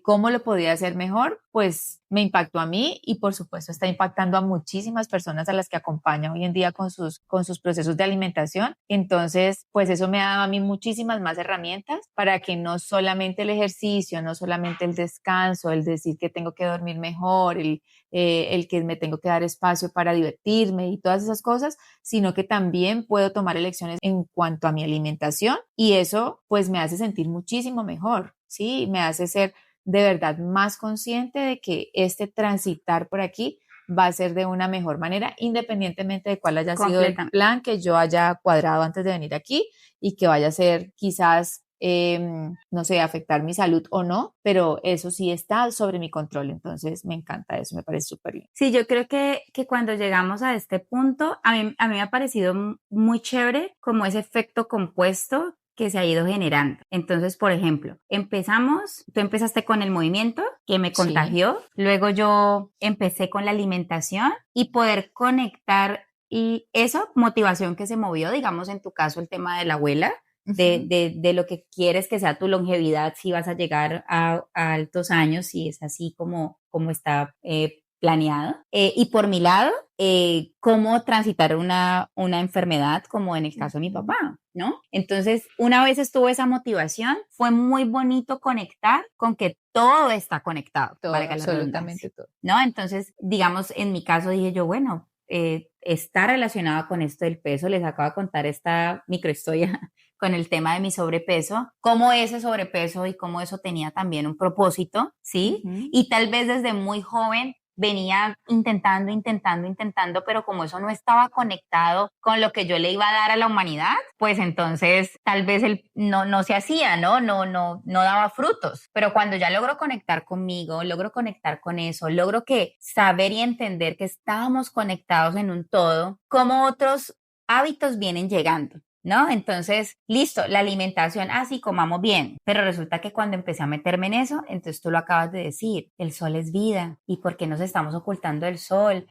cómo lo podía hacer mejor, pues me impactó a mí y por supuesto está impactando a muchísimas personas a las que acompaña hoy en día con sus procesos de alimentación. Entonces, pues eso me ha dado a mí muchísimas más herramientas para que no solamente el ejercicio, no solamente el descanso, el decir que tengo que dormir mejor, el que me tengo que dar espacio para divertirme y todas esas cosas, sino que también puedo tomar elecciones en cuanto a mi alimentación y eso pues me hace sentir muchísimo mejor, ¿sí? Me hace ser de verdad más consciente de que este transitar por aquí va a ser de una mejor manera, independientemente de cuál haya sido el plan que yo haya cuadrado antes de venir aquí y que vaya a ser quizás, no sé, afectar mi salud o no, pero eso sí está sobre mi control, entonces me encanta eso, me parece súper bien. Sí, yo creo que cuando llegamos a este punto, a mí me ha parecido muy chévere como ese efecto compuesto que se ha ido generando. Entonces, por ejemplo, tú empezaste con el movimiento que me contagió, luego yo empecé con la alimentación y poder conectar y eso, motivación que se movió, digamos en tu caso el tema de la abuela, de lo que quieres que sea tu longevidad, si vas a llegar a altos años, si es así como está planeado. Y por mi lado, cómo transitar una enfermedad como en el caso de mi papá, ¿no? Entonces, una vez estuvo esa motivación, fue muy bonito conectar con que todo está conectado, todo, absolutamente todo, ¿no? Entonces, digamos, en mi caso dije yo, bueno, está relacionado con esto del peso, les acabo de contar esta microhistoria con el tema de mi sobrepeso, cómo ese sobrepeso y cómo eso tenía también un propósito, ¿sí? Y tal vez desde muy joven venía intentando, pero como eso no estaba conectado con lo que yo le iba a dar a la humanidad, pues entonces tal vez no se hacía, no daba frutos. Pero cuando ya logro conectar conmigo, logro conectar con eso, logro que saber y entender que estábamos conectados en un todo, como otros hábitos vienen llegando, ¿no? Entonces, listo, la alimentación, sí, comamos bien, pero resulta que cuando empecé a meterme en eso, entonces tú lo acabas de decir, el sol es vida, ¿y por qué nos estamos ocultando el sol?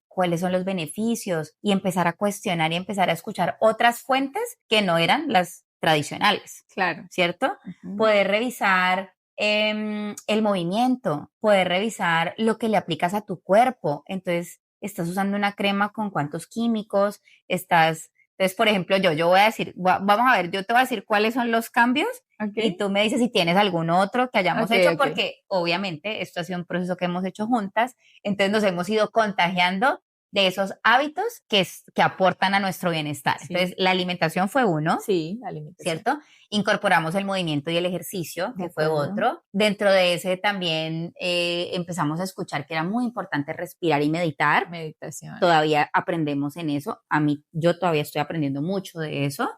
¿Cuáles son los beneficios? Y empezar a cuestionar y empezar a escuchar otras fuentes que no eran las tradicionales. Claro. ¿Cierto? Poder revisar el movimiento, poder revisar lo que le aplicas a tu cuerpo. Entonces, estás usando una crema con cuántos químicos, estás Entonces, por ejemplo, yo voy a decir, vamos a ver, yo te voy a decir cuáles son los cambios y tú me dices si tienes algún otro que hayamos hecho, porque obviamente esto ha sido un proceso que hemos hecho juntas, entonces nos hemos ido contagiando de esos hábitos que aportan a nuestro bienestar. Sí. Entonces, la alimentación fue uno. Sí, la alimentación. ¿Cierto? Incorporamos el movimiento y el ejercicio, que fue otro. Dentro de ese también empezamos a escuchar que era muy importante respirar y meditar. Meditación. Todavía aprendemos en eso. Yo todavía estoy aprendiendo mucho de eso.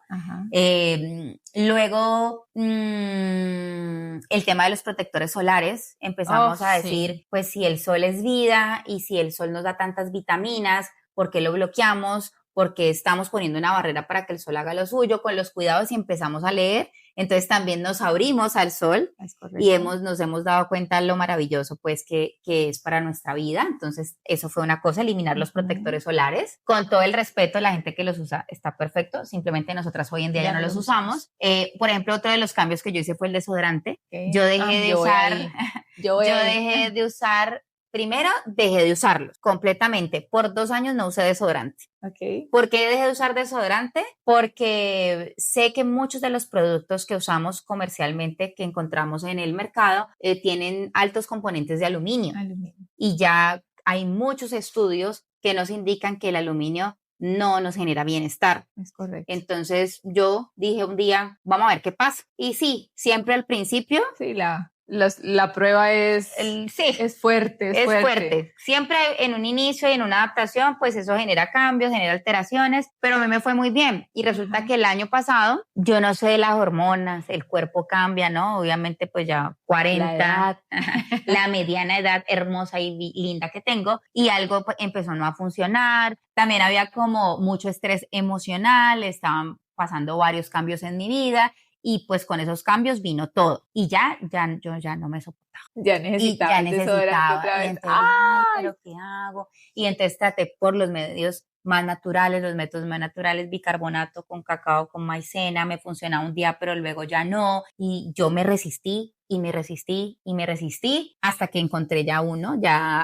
Luego, el tema de los protectores solares. Empezamos a decir, pues si el sol es vida y si el sol nos da tantas vitaminas, ¿por qué lo bloqueamos? Porque estamos poniendo una barrera para que el sol haga lo suyo, con los cuidados, y empezamos a leer. Entonces también nos abrimos al sol y nos hemos dado cuenta lo maravilloso pues que es para nuestra vida. Entonces eso fue una cosa, eliminar los protectores solares. Con todo el respeto, la gente que los usa está perfecto, simplemente nosotras hoy en día ya no los usamos. Por ejemplo, otro de los cambios que yo hice fue el desodorante. Yo dejé de usar. Primero, dejé de usarlos completamente. Por 2 años no usé desodorante. ¿Por qué dejé de usar desodorante? Porque sé que muchos de los productos que usamos comercialmente, que encontramos en el mercado, tienen altos componentes de aluminio. Y ya hay muchos estudios que nos indican que el aluminio no nos genera bienestar. Es correcto. Entonces yo dije un día, vamos a ver qué pasa. Y sí, siempre al principio... Sí, la prueba es fuerte. Es fuerte. Siempre en un inicio y en una adaptación, pues eso genera cambios, genera alteraciones, pero a mí me fue muy bien. Y resulta que el año pasado, yo no sé de las hormonas, el cuerpo cambia, ¿no? Obviamente, pues ya 40, la mediana edad hermosa y linda que tengo, y algo pues, empezó no a funcionar. También había como mucho estrés emocional, estaban pasando varios cambios en mi vida. Y pues con esos cambios vino todo. Y yo ya no me soportaba. Ya necesitaba otra vez. Entonces, ¿pero qué hago? Y entonces traté por los medios más naturales, los métodos más naturales, bicarbonato con cacao, con maicena, me funcionaba un día, pero luego ya no. Y yo me resistí, hasta que encontré ya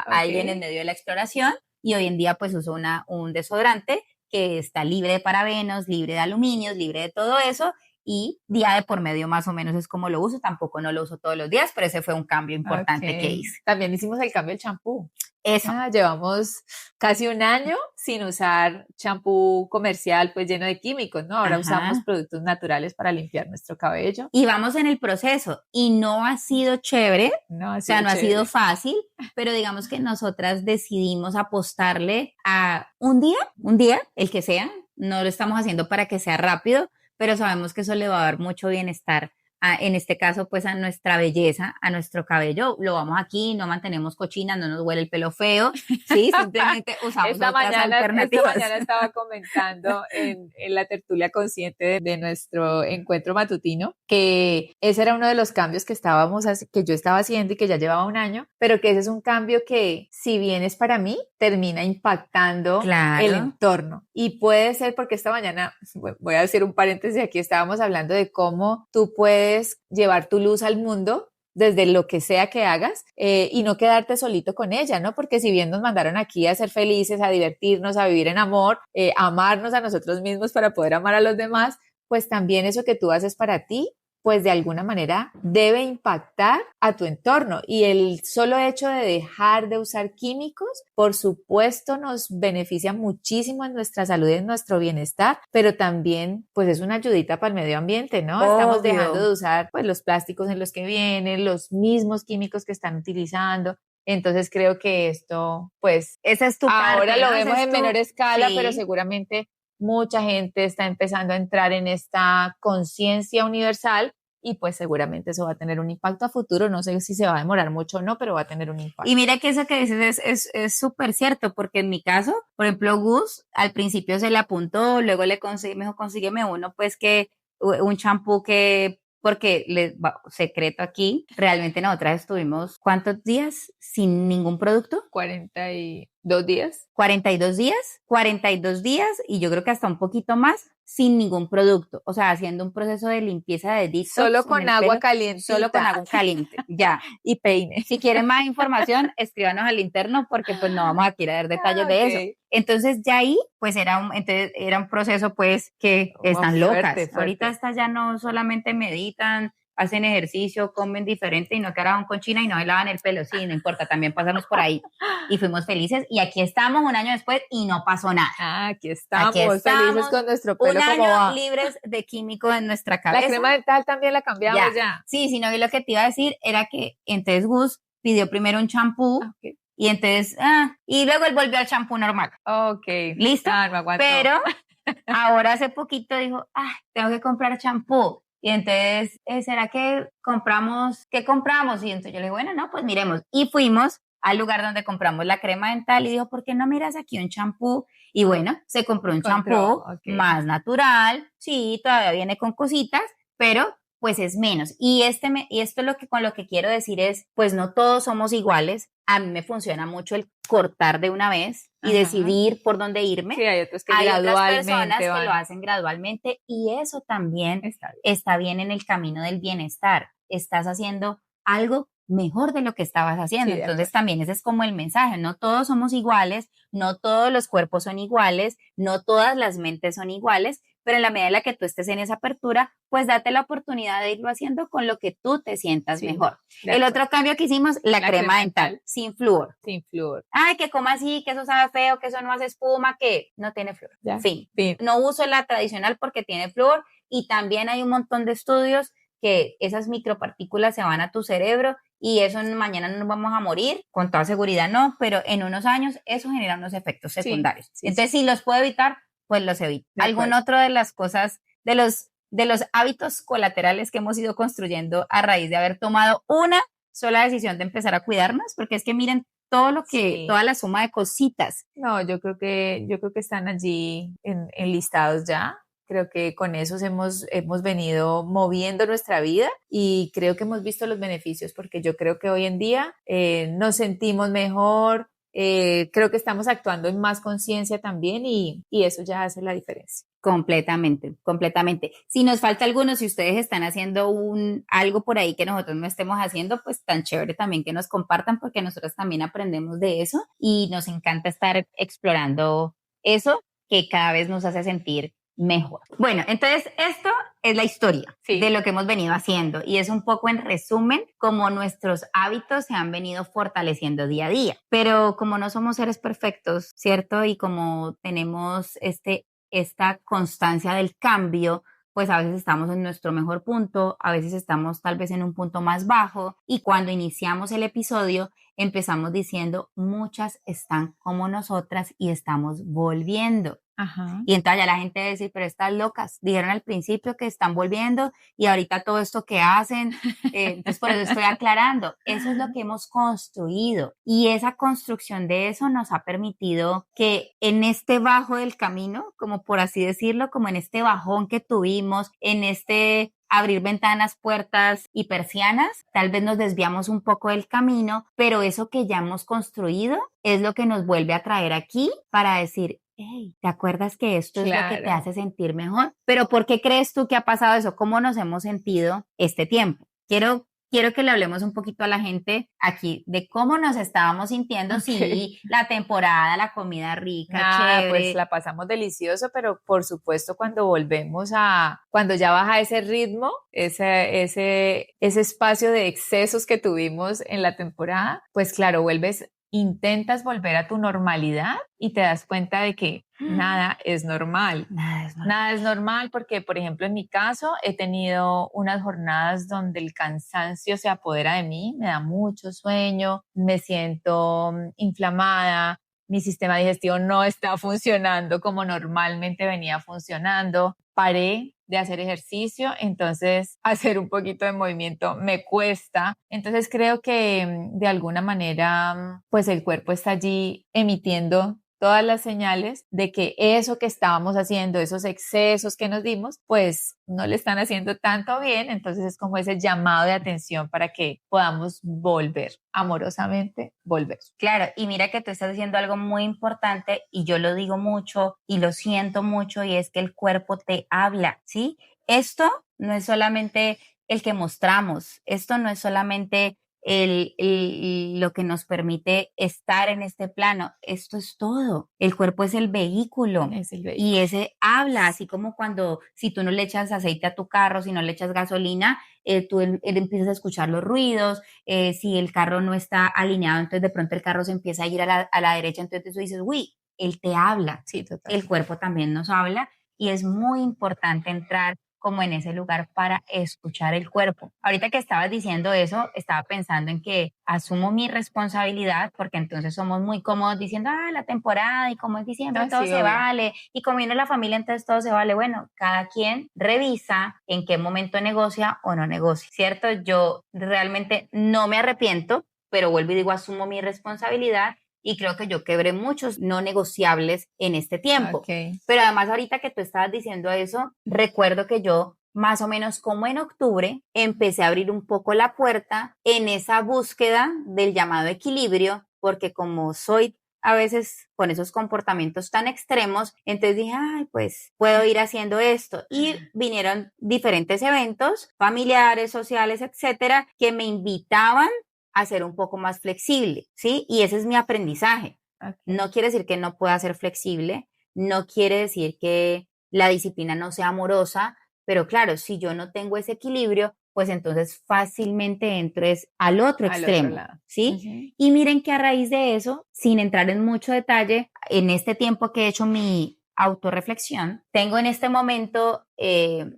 alguien en medio de la exploración. Y hoy en día pues uso un desodorante que está libre de parabenos, libre de aluminios, libre de todo eso. Y día de por medio más o menos es como lo uso. Tampoco no lo uso todos los días, pero ese fue un cambio importante que hice. También hicimos el cambio del champú. Eso. Llevamos casi 1 año sin usar champú comercial pues lleno de químicos, ¿no? Ahora usamos productos naturales para limpiar nuestro cabello. Y vamos en el proceso y no ha sido chévere, no ha sido fácil, pero digamos que nosotras decidimos apostarle a un día, el que sea. No lo estamos haciendo para que sea rápido, pero sabemos que eso le va a dar mucho bienestar, en este caso, pues a nuestra belleza, a nuestro cabello. Lo vamos aquí, no mantenemos cochinas, no nos huele el pelo feo, ¿sí? Simplemente usamos otras alternativas. Esta mañana estaba comentando en la tertulia consciente de nuestro encuentro matutino que ese era uno de los cambios que yo estaba haciendo y que ya llevaba 1 año, pero que ese es un cambio que, si bien es para mí, termina impactando el entorno. Y puede ser porque esta mañana, voy a decir un paréntesis aquí, estábamos hablando de cómo tú puedes llevar tu luz al mundo desde lo que sea que hagas, y no quedarte solito con ella, ¿no? Porque si bien nos mandaron aquí a ser felices, a divertirnos, a vivir en amor, amarnos a nosotros mismos para poder amar a los demás, pues también eso que tú haces para ti, pues de alguna manera debe impactar a tu entorno. Y el solo hecho de dejar de usar químicos, por supuesto, nos beneficia muchísimo en nuestra salud y en nuestro bienestar, pero también pues es una ayudita para el medio ambiente, ¿no? Obvio. Estamos dejando de usar pues los plásticos en los que vienen, los mismos químicos que están utilizando. Entonces creo que esto, pues, esa es tu ahora parte, lo vemos en menor escala, sí. Pero seguramente mucha gente está empezando a entrar en esta conciencia universal y pues seguramente eso va a tener un impacto a futuro. No sé si se va a demorar mucho o no, pero va a tener un impacto. Y mira que eso que dices es súper cierto, porque en mi caso, por ejemplo, Gus al principio se le apuntó, luego me dijo, consígueme uno, pues que un champú que, porque secreto aquí, realmente nosotras estuvimos, ¿cuántos días sin ningún producto? ¿2 días? 42 días y yo creo que hasta un poquito más sin ningún producto, o sea, haciendo un proceso de limpieza de detox. Solo en con el agua pelo, caliente. Solo con agua caliente, ya. Y peine. Si quieren más información, escríbanos al interno porque pues no vamos aquí a dar detalles de eso. Ok. Entonces ya ahí pues era un proceso pues que están Wow, locas. fuerte. Ahorita estas ya no solamente meditan, hacen ejercicio, comen diferente y no quedaron con China y no se lavan el pelo. Sí, no importa, también pasamos por ahí y fuimos felices y aquí estamos un año después y no pasó nada. Aquí estamos, felices estamos, con nuestro pelo un como año va. libres de químicos en nuestra cabeza. La crema dental también la cambiamos ya. Sí, sino que lo que te iba a decir era que entonces Gus pidió primero un champú Okay. y entonces, y luego él volvió al champú normal. Ok. ¿Listo? No aguanto. Pero ahora hace poquito dijo, tengo que comprar champú. Y entonces, ¿será que compramos? ¿Qué compramos? Y entonces yo le dije, bueno, no, pues miremos. Y fuimos al lugar donde compramos la crema dental y dijo, ¿por qué no miras aquí un champú? Y bueno, se compró un champú más natural. Sí, todavía viene con cositas, pero pues es menos. Y esto es con lo que quiero decir es, pues no todos somos iguales. A mí me funciona mucho el cortar de una vez y decidir por dónde irme. Sí, hay otros que hay gradualmente otras personas van. que lo hacen gradualmente y eso también está bien en el camino del bienestar. Estás haciendo algo mejor de lo que estabas haciendo. Sí, entonces también ese es como el mensaje. No todos somos iguales, no todos los cuerpos son iguales, no todas las mentes son iguales, pero en la medida en la que tú estés en esa apertura, pues date la oportunidad de irlo haciendo con lo que tú te sientas mejor. El otro cambio que hicimos, la crema dental, sin flúor. Sin flúor. Ay, que como así, que eso sabe feo, que eso no hace espuma, que no tiene flúor. Fin. No uso la tradicional porque tiene flúor y también hay un montón de estudios que esas micropartículas se van a tu cerebro y eso mañana no nos vamos a morir, con toda seguridad no, pero en unos años eso genera unos efectos secundarios. Entonces, si los puedo evitar, pues los evito. ¿Algún otro de las cosas, de los hábitos colaterales que hemos ido construyendo a raíz de haber tomado una sola decisión de empezar a cuidarnos? Porque es que miren todo lo que, toda la suma de cositas. No, yo creo que están allí enlistados ya. Creo que con esos hemos venido moviendo nuestra vida y creo que hemos visto los beneficios porque yo creo que hoy en día nos sentimos mejor, creo que estamos actuando en más conciencia también y eso ya hace la diferencia. Completamente. Si nos falta alguno, si ustedes están haciendo algo por ahí que nosotros no estemos haciendo, pues tan chévere también que nos compartan porque nosotros también aprendemos de eso y nos encanta estar explorando eso que cada vez nos hace sentir mejor. Bueno, entonces esto es la historia de lo que hemos venido haciendo y es un poco en resumen cómo nuestros hábitos se han venido fortaleciendo día a día. Pero como no somos seres perfectos, ¿cierto? Y como tenemos esta constancia del cambio, pues a veces estamos en nuestro mejor punto, a veces estamos tal vez en un punto más bajo y cuando iniciamos el episodio empezamos diciendo muchas están como nosotras y estamos volviendo. Ajá. Y entonces ya la gente va a decir, pero estas locas, dijeron al principio que están volviendo y ahorita todo esto que hacen, entonces por eso estoy aclarando, eso es lo que hemos construido y esa construcción de eso nos ha permitido que en este bajo del camino, como por así decirlo, como en este bajón que tuvimos, en este abrir ventanas, puertas y persianas, tal vez nos desviamos un poco del camino, pero eso que ya hemos construido es lo que nos vuelve a traer aquí para decir, hey, ¿te acuerdas que esto es lo que te hace sentir mejor? Pero ¿por qué crees tú que ha pasado eso? ¿Cómo nos hemos sentido este tiempo? Quiero que le hablemos un poquito a la gente aquí de cómo nos estábamos sintiendo, sí, la temporada, la comida rica, chévere. Pues la pasamos delicioso, pero por supuesto cuando volvemos cuando ya baja ese ritmo, ese espacio de excesos que tuvimos en la temporada, pues claro, intentas volver a tu normalidad y te das cuenta de que nada es normal. Nada es normal porque, por ejemplo, en mi caso he tenido unas jornadas donde el cansancio se apodera de mí, me da mucho sueño, me siento inflamada, mi sistema digestivo no está funcionando como normalmente venía funcionando. Paré de hacer ejercicio, entonces hacer un poquito de movimiento me cuesta. Entonces creo que de alguna manera pues el cuerpo está allí emitiendo todas las señales de que eso que estábamos haciendo, esos excesos que nos dimos, pues no le están haciendo tanto bien. Entonces es como ese llamado de atención para que podamos volver, amorosamente volver. Claro, y mira que tú estás diciendo algo muy importante y yo lo digo mucho y lo siento mucho y es que el cuerpo te habla, ¿sí? Esto no es solamente el que mostramos, esto no es solamente lo que nos permite estar en este plano, esto es todo. El cuerpo es el vehículo Es el vehículo. y ese habla, así como cuando si tú no le echas aceite a tu carro, si no le echas gasolina, él empiezas a escuchar los ruidos, si el carro no está alineado, entonces de pronto el carro se empieza a ir a la derecha, entonces tú dices, uy, él te habla, Sí, total. el cuerpo también nos habla y es muy importante entrar como en ese lugar para escuchar el cuerpo. Ahorita que estabas diciendo eso, estaba pensando en que asumo mi responsabilidad, porque entonces somos muy cómodos diciendo, la temporada y como es diciembre, todo Sí, se obvio. vale, y como viene la familia, entonces todo se vale. Bueno, cada quien revisa en qué momento negocia o no negocia, ¿cierto? Yo realmente no me arrepiento, pero vuelvo y digo, asumo mi responsabilidad y creo que yo quebré muchos no negociables en este tiempo. Okay. Pero además ahorita que tú estabas diciendo eso, recuerdo que yo más o menos como en octubre empecé a abrir un poco la puerta en esa búsqueda del llamado equilibrio, porque como soy a veces con esos comportamientos tan extremos, entonces dije, ay, pues puedo ir haciendo esto. Y vinieron diferentes eventos familiares, sociales, etcétera, que me invitaban a ser un poco más flexible, ¿sí? Y ese es mi aprendizaje. Okay. No quiere decir que no pueda ser flexible, no quiere decir que la disciplina no sea amorosa, pero claro, si yo no tengo ese equilibrio, pues entonces fácilmente entro al otro extremo, otro lado. ¿sí? Y miren que a raíz de eso, sin entrar en mucho detalle, en este tiempo que he hecho mi autorreflexión, tengo en este momento,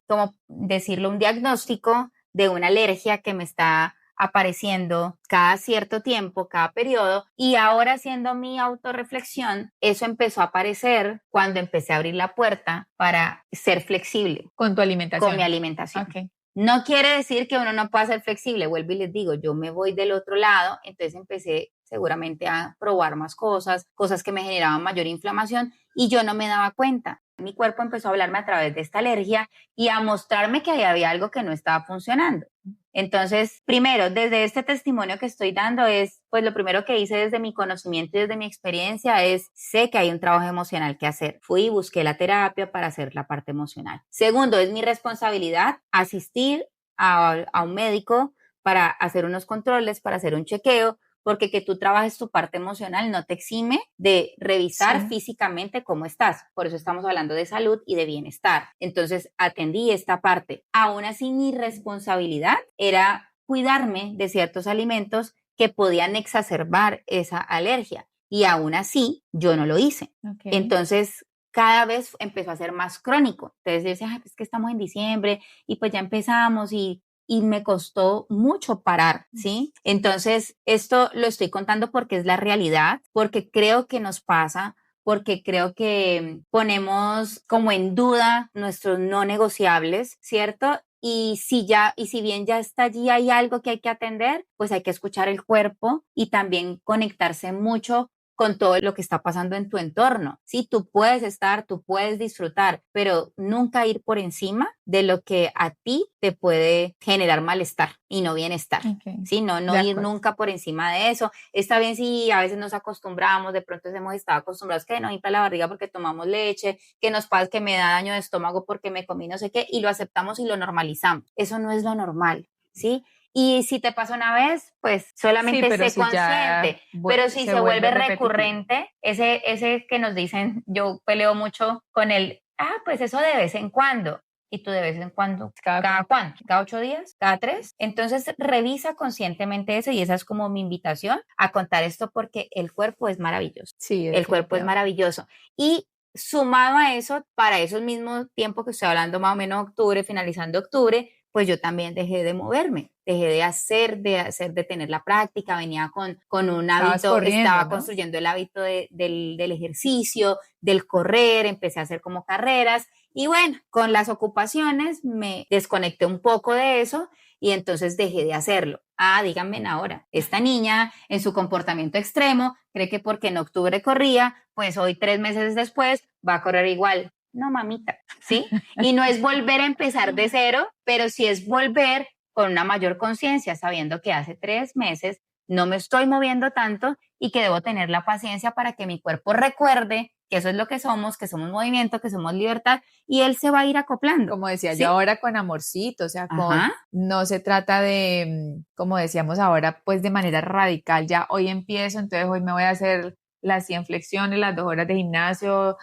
como decirlo, un diagnóstico de una alergia que me está apareciendo cada cierto tiempo, cada periodo, y ahora haciendo mi autorreflexión, eso empezó a aparecer cuando empecé a abrir la puerta para ser flexible. Con tu alimentación. Con mi alimentación. Okay. No quiere decir que uno no pueda ser flexible, vuelvo y les digo, yo me voy del otro lado, entonces empecé seguramente a probar más cosas que me generaban mayor inflamación y yo no me daba cuenta. Mi cuerpo empezó a hablarme a través de esta alergia y a mostrarme que había algo que no estaba funcionando. Entonces, primero, desde este testimonio que estoy dando pues lo primero que hice desde mi conocimiento y desde mi experiencia sé que hay un trabajo emocional que hacer. Fui y busqué la terapia para hacer la parte emocional. Segundo, es mi responsabilidad asistir a un médico para hacer unos controles, para hacer un chequeo, porque que tú trabajes tu parte emocional no te exime de revisar físicamente cómo estás. Por eso estamos hablando de salud y de bienestar. Entonces, atendí esta parte. Aún así, mi responsabilidad era cuidarme de ciertos alimentos que podían exacerbar esa alergia. Y aún así, yo no lo hice. Okay. Entonces, cada vez empezó a ser más crónico. Entonces, yo decía, pues que estamos en diciembre y pues ya empezamos y me costó mucho parar, ¿sí? Entonces, esto lo estoy contando porque es la realidad, porque creo que nos pasa, porque creo que ponemos como en duda nuestros no negociables, ¿cierto? Y si bien ya está allí, hay algo que hay que atender, pues hay que escuchar el cuerpo y también conectarse mucho con todo lo que está pasando en tu entorno. Sí, tú puedes disfrutar, pero nunca ir por encima de lo que a ti te puede generar malestar y no bienestar. Okay. Sí, no ir nunca por encima de eso. Está bien si a veces nos acostumbramos, de pronto hemos estado acostumbrados que nos infla la barriga porque tomamos leche, que nos pasa que me da daño de estómago porque me comí no sé qué, y lo aceptamos y lo normalizamos. Eso no es lo normal, ¿sí? Y si te pasa una vez, pues solamente sé consciente. Pero si se vuelve recurrente, ese que nos dicen, yo peleo mucho con pues eso de vez en cuando. ¿Y tú de vez en cuando? ¿Cada cuánto? ¿Cada 8 días? ¿Cada 3? Entonces revisa conscientemente eso y esa es como mi invitación a contar esto porque el cuerpo es maravilloso. Sí, el cuerpo es maravilloso. Y sumado a eso, para esos mismos tiempos que estoy hablando, más o menos octubre, finalizando octubre, pues yo también dejé de moverme, dejé de tener la práctica, venía con un hábito, estaba construyendo el hábito del ejercicio, del correr, empecé a hacer como carreras y bueno, con las ocupaciones me desconecté un poco de eso y entonces dejé de hacerlo. díganme ahora, esta niña en su comportamiento extremo cree que porque en octubre corría, pues hoy 3 meses después va a correr igual. No, mamita, ¿sí? Y no es volver a empezar de cero, pero sí es volver con una mayor conciencia, sabiendo que hace 3 meses no me estoy moviendo tanto y que debo tener la paciencia para que mi cuerpo recuerde que eso es lo que somos movimiento, que somos libertad, y él se va a ir acoplando. Como decía ¿sí? yo ahora, con amorcito, o sea, no se trata de, como decíamos ahora, pues de manera radical, ya hoy empiezo, entonces hoy me voy a hacer las 100 flexiones, las 2 horas de gimnasio,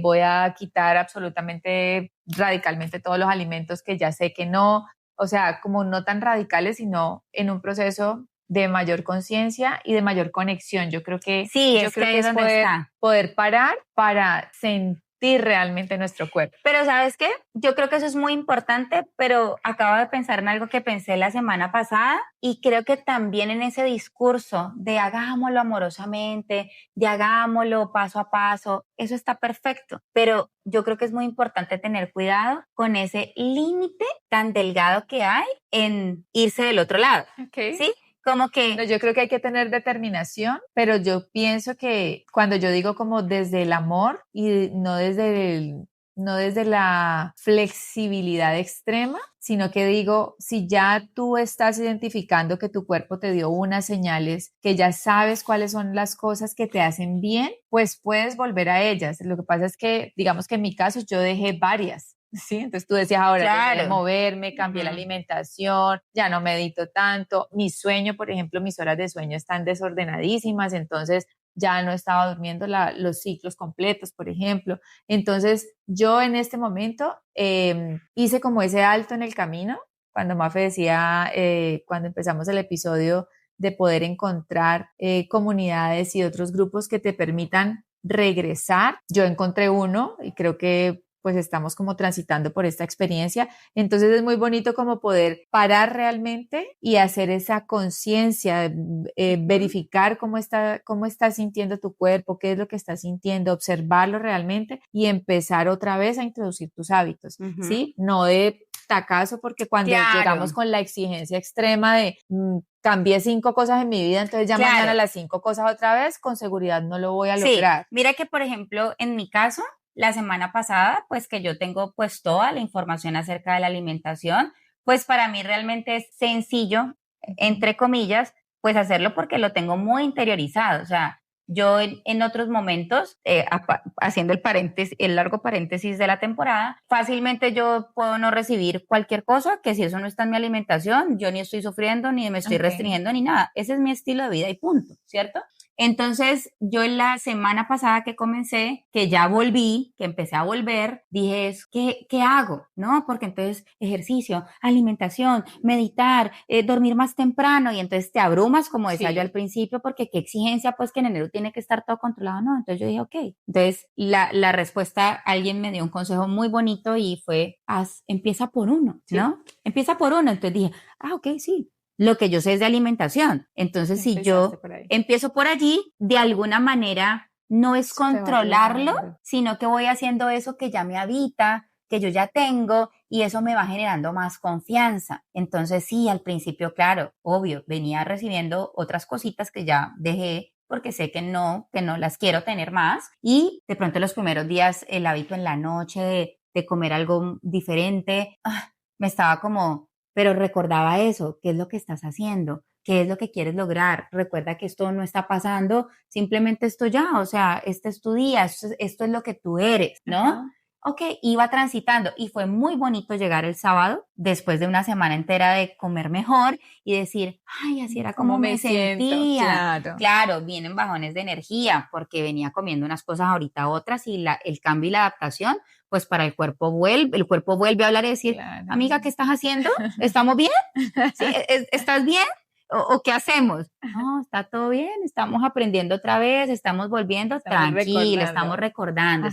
voy a quitar absolutamente radicalmente todos los alimentos que ya sé que no, o sea, como no tan radicales, sino en un proceso de mayor conciencia y de mayor conexión. Yo creo que sí, es que ahí es donde poder parar para sentir realmente nuestro cuerpo. Pero ¿sabes qué? Yo creo que eso es muy importante, pero acabo de pensar en algo que pensé la semana pasada y creo que también en ese discurso de hagámoslo amorosamente, de hagámoslo paso a paso, eso está perfecto, pero yo creo que es muy importante tener cuidado con ese límite tan delgado que hay en irse del otro lado, ¿sí? Como que... No, yo creo que hay que tener determinación, pero yo pienso que cuando yo digo como desde el amor y no desde la flexibilidad extrema, sino que digo, si ya tú estás identificando que tu cuerpo te dio unas señales, que ya sabes cuáles son las cosas que te hacen bien, pues puedes volver a ellas. Lo que pasa es que, digamos que en mi caso, yo dejé varias. Sí, entonces tú decías ahora, dejé de moverme, cambié la alimentación, ya no medito tanto, mi sueño, por ejemplo, mis horas de sueño están desordenadísimas, entonces ya no estaba durmiendo los ciclos completos, por ejemplo. Entonces yo en este momento hice como ese alto en el camino, cuando Mafe decía, cuando empezamos el episodio, de poder encontrar comunidades y otros grupos que te permitan regresar. Yo encontré uno y creo que pues estamos como transitando por esta experiencia. Entonces es muy bonito como poder parar realmente y hacer esa conciencia, verificar cómo está sintiendo tu cuerpo, qué es lo que estás sintiendo, observarlo realmente y empezar otra vez a introducir tus hábitos, ¿sí? No de tacazo, porque cuando llegamos con la exigencia extrema de cambié 5 cosas en mi vida, entonces ya mañana las 5 cosas otra vez, con seguridad no lo voy a lograr. Mira que, por ejemplo, en mi caso, la semana pasada, pues que yo tengo pues toda la información acerca de la alimentación, pues para mí realmente es sencillo, entre comillas, pues hacerlo porque lo tengo muy interiorizado. O sea, yo en otros momentos, haciendo el largo paréntesis de la temporada, fácilmente yo puedo no recibir cualquier cosa, que si eso no está en mi alimentación, yo ni estoy sufriendo, ni me estoy restringiendo, ni nada. Ese es mi estilo de vida y punto, ¿cierto? Entonces, yo en la semana pasada que comencé, que ya volví, que empecé a volver, dije, ¿qué hago? ¿No? Porque entonces ejercicio, alimentación, meditar, dormir más temprano, y entonces te abrumas, como decía yo al principio, porque qué exigencia, pues que en enero tiene que estar todo controlado, ¿no? Entonces yo dije, ok. Entonces, la respuesta, alguien me dio un consejo muy bonito y fue, empieza por uno, ¿no? Empieza por uno. Entonces dije, ok, sí. Lo que yo sé es de alimentación. Entonces, si yo empiezo por allí, de alguna manera no es controlarlo, sino que voy haciendo eso que ya me habita, que yo ya tengo, y eso me va generando más confianza. Entonces, sí, al principio, claro, obvio, venía recibiendo otras cositas que ya dejé porque sé que no las quiero tener más. Y de pronto los primeros días, el hábito en la noche de comer algo diferente, me estaba como... Pero recordaba eso, ¿qué es lo que estás haciendo? ¿Qué es lo que quieres lograr? Recuerda que esto no está pasando, simplemente esto ya, o sea, este es tu día, esto es lo que tú eres, ¿no? Ok, iba transitando y fue muy bonito llegar el sábado, después de una semana entera de comer mejor y decir, ay, así era como me sentía. Claro, vienen bajones de energía porque venía comiendo unas cosas ahorita otras y el cambio y la adaptación, pues para el cuerpo vuelve a hablar y decir, amiga, ¿qué estás haciendo? ¿Estamos bien? ¿Sí? ¿Estás bien? ¿O qué hacemos? No, está todo bien, estamos aprendiendo otra vez, estamos volviendo, tranquila, estamos recordando.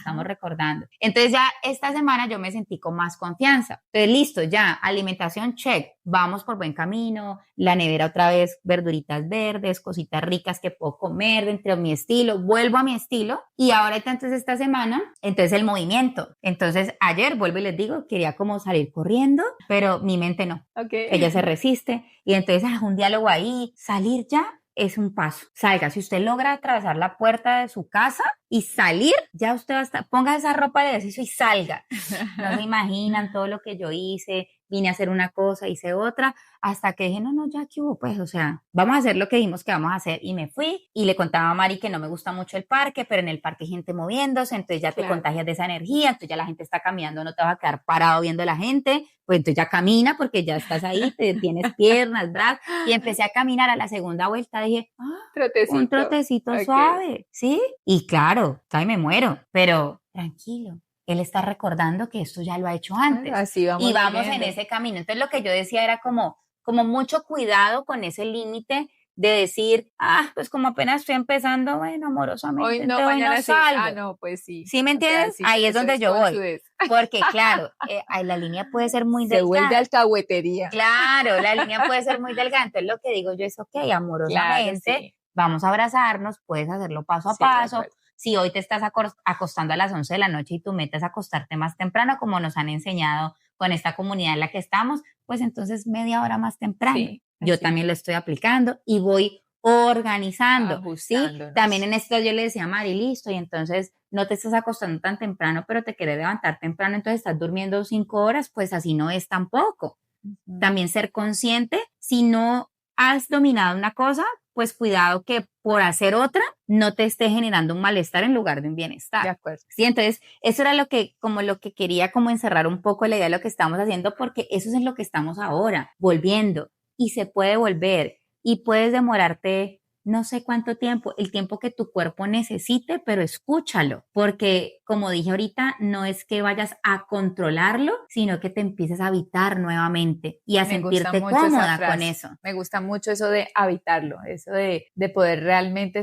Entonces ya esta semana yo me sentí con más confianza. Entonces listo, ya, alimentación check, vamos por buen camino, la nevera otra vez, verduritas verdes, cositas ricas que puedo comer dentro de mi estilo, vuelvo a mi estilo y ahora entonces esta semana, entonces el movimiento. Entonces ayer, vuelvo y les digo, quería como salir corriendo, pero mi mente no. Okay. Ella se resiste y entonces es un diálogo ahí, salir ya es un paso. Salga, si usted logra atravesar la puerta de su casa y salir, ya usted va a estar, ponga esa ropa de ejercicio y salga. No se imaginan todo lo que yo hice, vine a hacer una cosa, hice otra, hasta que dije, no, ya que hubo, pues, o sea, vamos a hacer lo que dijimos que vamos a hacer. Y me fui y le contaba a Mari que no me gusta mucho el parque, pero en el parque hay gente moviéndose, entonces ya te contagias de esa energía, entonces ya la gente está caminando, no te vas a quedar parado viendo a la gente, pues entonces ya camina porque ya estás ahí, tienes piernas, brazos, y empecé a caminar. A la segunda vuelta dije, un trotecito suave, ¿sí? Y claro, todavía me muero, pero tranquilo. Él está recordando que esto ya lo ha hecho antes. Así vamos y vamos en ese camino. Entonces lo que yo decía era como mucho cuidado con ese límite de decir, pues como apenas estoy empezando, bueno, amorosamente, hoy no, mañana no salgo. No, pues sí. ¿Sí me entiendes? Sí, ahí es donde yo voy. Porque claro, la línea puede ser muy delgada. Se vuelve alcahuetería. Claro, la línea puede ser muy delgada. Entonces lo que digo yo es, ok, amorosamente, claro, sí, vamos a abrazarnos, puedes hacerlo paso a paso. Si hoy te estás acostando a las 11 de la noche y tu meta es acostarte más temprano, como nos han enseñado con esta comunidad en la que estamos, pues entonces media hora más temprano. Sí, yo también lo estoy aplicando y voy organizando, ¿sí? También en esto yo le decía a Mari, listo, y entonces no te estás acostando tan temprano, pero te quieres levantar temprano, entonces estás durmiendo 5 horas, pues así no es tampoco. También ser consciente, si no has dominado una cosa, pues cuidado que por hacer otra no te esté generando un malestar en lugar de un bienestar. De acuerdo. Sí, entonces eso era lo que quería como encerrar un poco la idea de lo que estamos haciendo, porque eso es lo que estamos ahora, volviendo, y se puede volver, y puedes demorarte no sé cuánto tiempo, el tiempo que tu cuerpo necesite, pero escúchalo, porque como dije ahorita, no es que vayas a controlarlo, sino que te empieces a habitar nuevamente y a sentirte cómoda con eso. Me gusta mucho eso de habitarlo, eso de poder realmente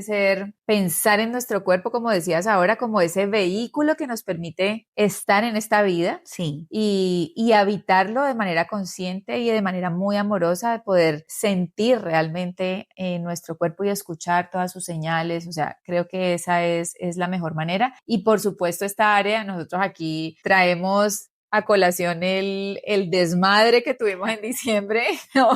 pensar en nuestro cuerpo, como decías ahora, como ese vehículo que nos permite estar en esta vida. Sí. Y habitarlo de manera consciente y de manera muy amorosa, de poder sentir realmente nuestro cuerpo y escuchar todas sus señales. O sea, creo que esa es la mejor manera. Y por supuesto esta área, nosotros aquí traemos a colación el desmadre que tuvimos en diciembre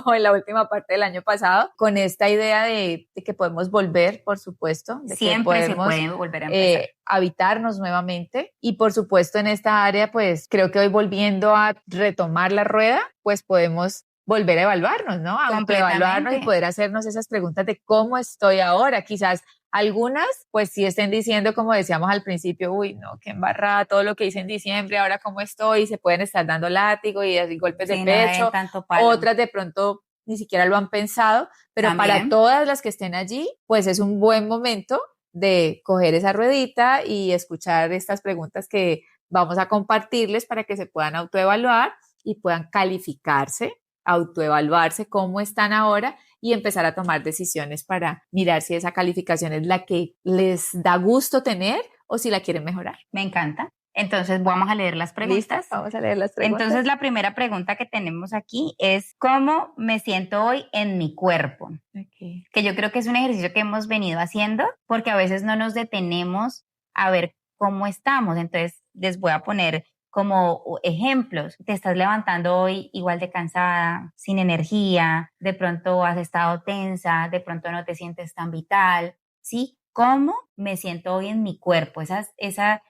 o en la última parte del año pasado, con esta idea de que podemos volver, por supuesto, de siempre que podemos, se puede volver a empezar. Habitarnos nuevamente. Y por supuesto en esta área, pues creo que hoy volviendo a retomar la rueda, pues podemos volver a evaluarnos, ¿no? A autoevaluarnos y poder hacernos esas preguntas de cómo estoy ahora. Quizás algunas, pues sí estén diciendo, como decíamos al principio, uy, no, qué embarrada, todo lo que hice en diciembre, ahora cómo estoy, se pueden estar dando látigo y así golpes de pecho. Otras de pronto ni siquiera lo han pensado, pero también, para todas las que estén allí, pues es un buen momento de coger esa ruedita y escuchar estas preguntas que vamos a compartirles para que se puedan autoevaluar y puedan calificarse, autoevaluarse cómo están ahora y empezar a tomar decisiones para mirar si esa calificación es la que les da gusto tener o si la quieren mejorar. Me encanta. Entonces vamos a leer las preguntas. ¿Listo? Vamos a leer las preguntas. Entonces la primera pregunta que tenemos aquí es ¿cómo me siento hoy en mi cuerpo? Okay. Que yo creo que es un ejercicio que hemos venido haciendo porque a veces no nos detenemos a ver cómo estamos. Entonces les voy a poner como ejemplos. Te estás levantando hoy igual de cansada, sin energía, de pronto has estado tensa, de pronto no te sientes tan vital, ¿sí? ¿Cómo me siento hoy en mi cuerpo? Esa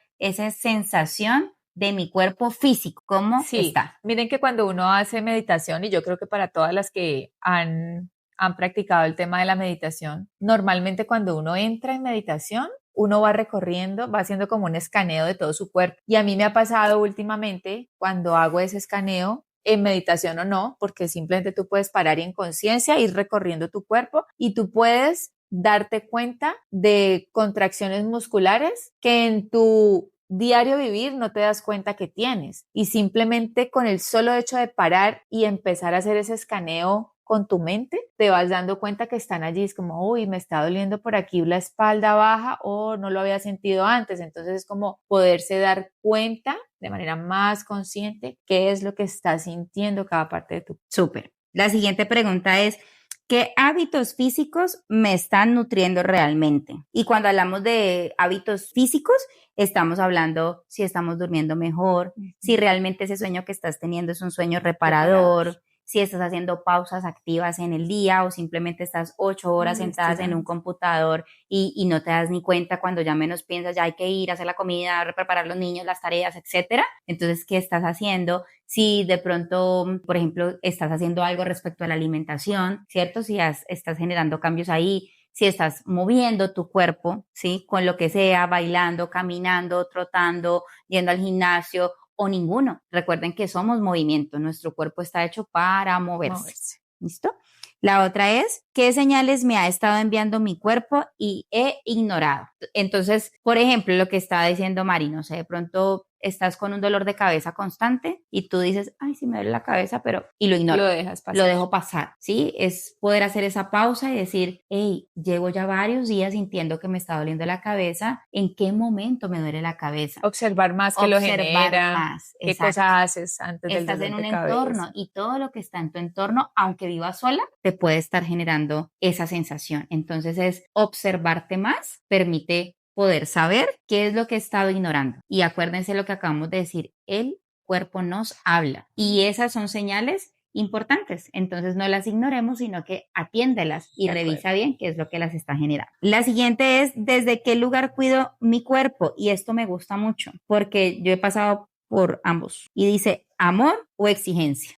sensación de mi cuerpo físico, ¿cómo está? Miren que cuando uno hace meditación, y yo creo que para todas las que han practicado el tema de la meditación, normalmente cuando uno entra en meditación, uno va recorriendo, va haciendo como un escaneo de todo su cuerpo. Y a mí me ha pasado últimamente cuando hago ese escaneo, en meditación o no, porque simplemente tú puedes parar y en conciencia ir recorriendo tu cuerpo y tú puedes darte cuenta de contracciones musculares que en tu diario vivir no te das cuenta que tienes. Y simplemente con el solo hecho de parar y empezar a hacer ese escaneo con tu mente, te vas dando cuenta que están allí, es como, uy, me está doliendo por aquí la espalda baja o no lo había sentido antes, entonces es como poderse dar cuenta de manera más consciente qué es lo que está sintiendo cada parte de tu cuerpo. Súper. La siguiente pregunta es, ¿qué hábitos físicos me están nutriendo realmente? Y cuando hablamos de hábitos físicos, estamos hablando si estamos durmiendo mejor, si realmente ese sueño que estás teniendo es un sueño reparador, si estás haciendo pausas activas en el día o simplemente estás 8 horas sentadas en un computador y no te das ni cuenta cuando ya menos piensas, ya hay que ir a hacer la comida, preparar los niños, las tareas, etcétera. Entonces, ¿qué estás haciendo? Si de pronto, por ejemplo, estás haciendo algo respecto a la alimentación, ¿cierto? Si estás generando cambios ahí, si estás moviendo tu cuerpo, ¿sí? Con lo que sea, bailando, caminando, trotando, yendo al gimnasio o ninguno. Recuerden que somos movimiento, nuestro cuerpo está hecho para moverse. ¿Listo? La otra es, ¿qué señales me ha estado enviando mi cuerpo y he ignorado? Entonces, por ejemplo, lo que estaba diciendo Mari, no sé, de pronto estás con un dolor de cabeza constante y tú dices, ay, sí me duele la cabeza, pero, y lo ignoro. Lo dejas pasar. Lo dejo pasar, ¿sí? Es poder hacer esa pausa y decir, hey, llevo ya varios días sintiendo que me está doliendo la cabeza, ¿en qué momento me duele la cabeza? Observar más que lo genera, más, qué cosas haces antes del dolor de cabeza. Estás en un entorno y todo lo que está en tu entorno, aunque vivas sola, te puede estar generando esa sensación. Entonces es observarte más, permite poder saber qué es lo que he estado ignorando. Y acuérdense lo que acabamos de decir, el cuerpo nos habla y esas son señales importantes. Entonces no las ignoremos, sino que atiéndelas y revisa bien qué es lo que las está generando. La siguiente es, ¿desde qué lugar cuido mi cuerpo? Y esto me gusta mucho porque yo he pasado por ambos. Y dice, ¿amor o exigencia?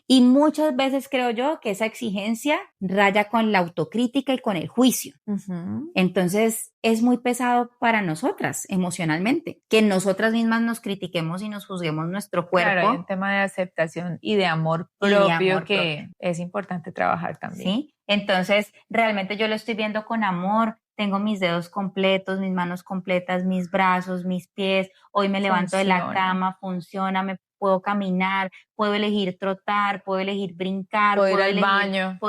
Y muchas veces creo yo que esa exigencia raya con la autocrítica y con el juicio. Entonces es muy pesado para nosotras emocionalmente, que nosotras mismas nos critiquemos y nos juzguemos nuestro cuerpo. Claro, hay un tema de aceptación y de amor propio que es importante trabajar también. ¿Sí? Entonces realmente yo lo estoy viendo con amor. Tengo mis dedos completos, mis manos completas, mis brazos, mis pies. Hoy me levanto de la cama, funciona, me puedo caminar, puedo elegir trotar, puedo elegir brincar, puedo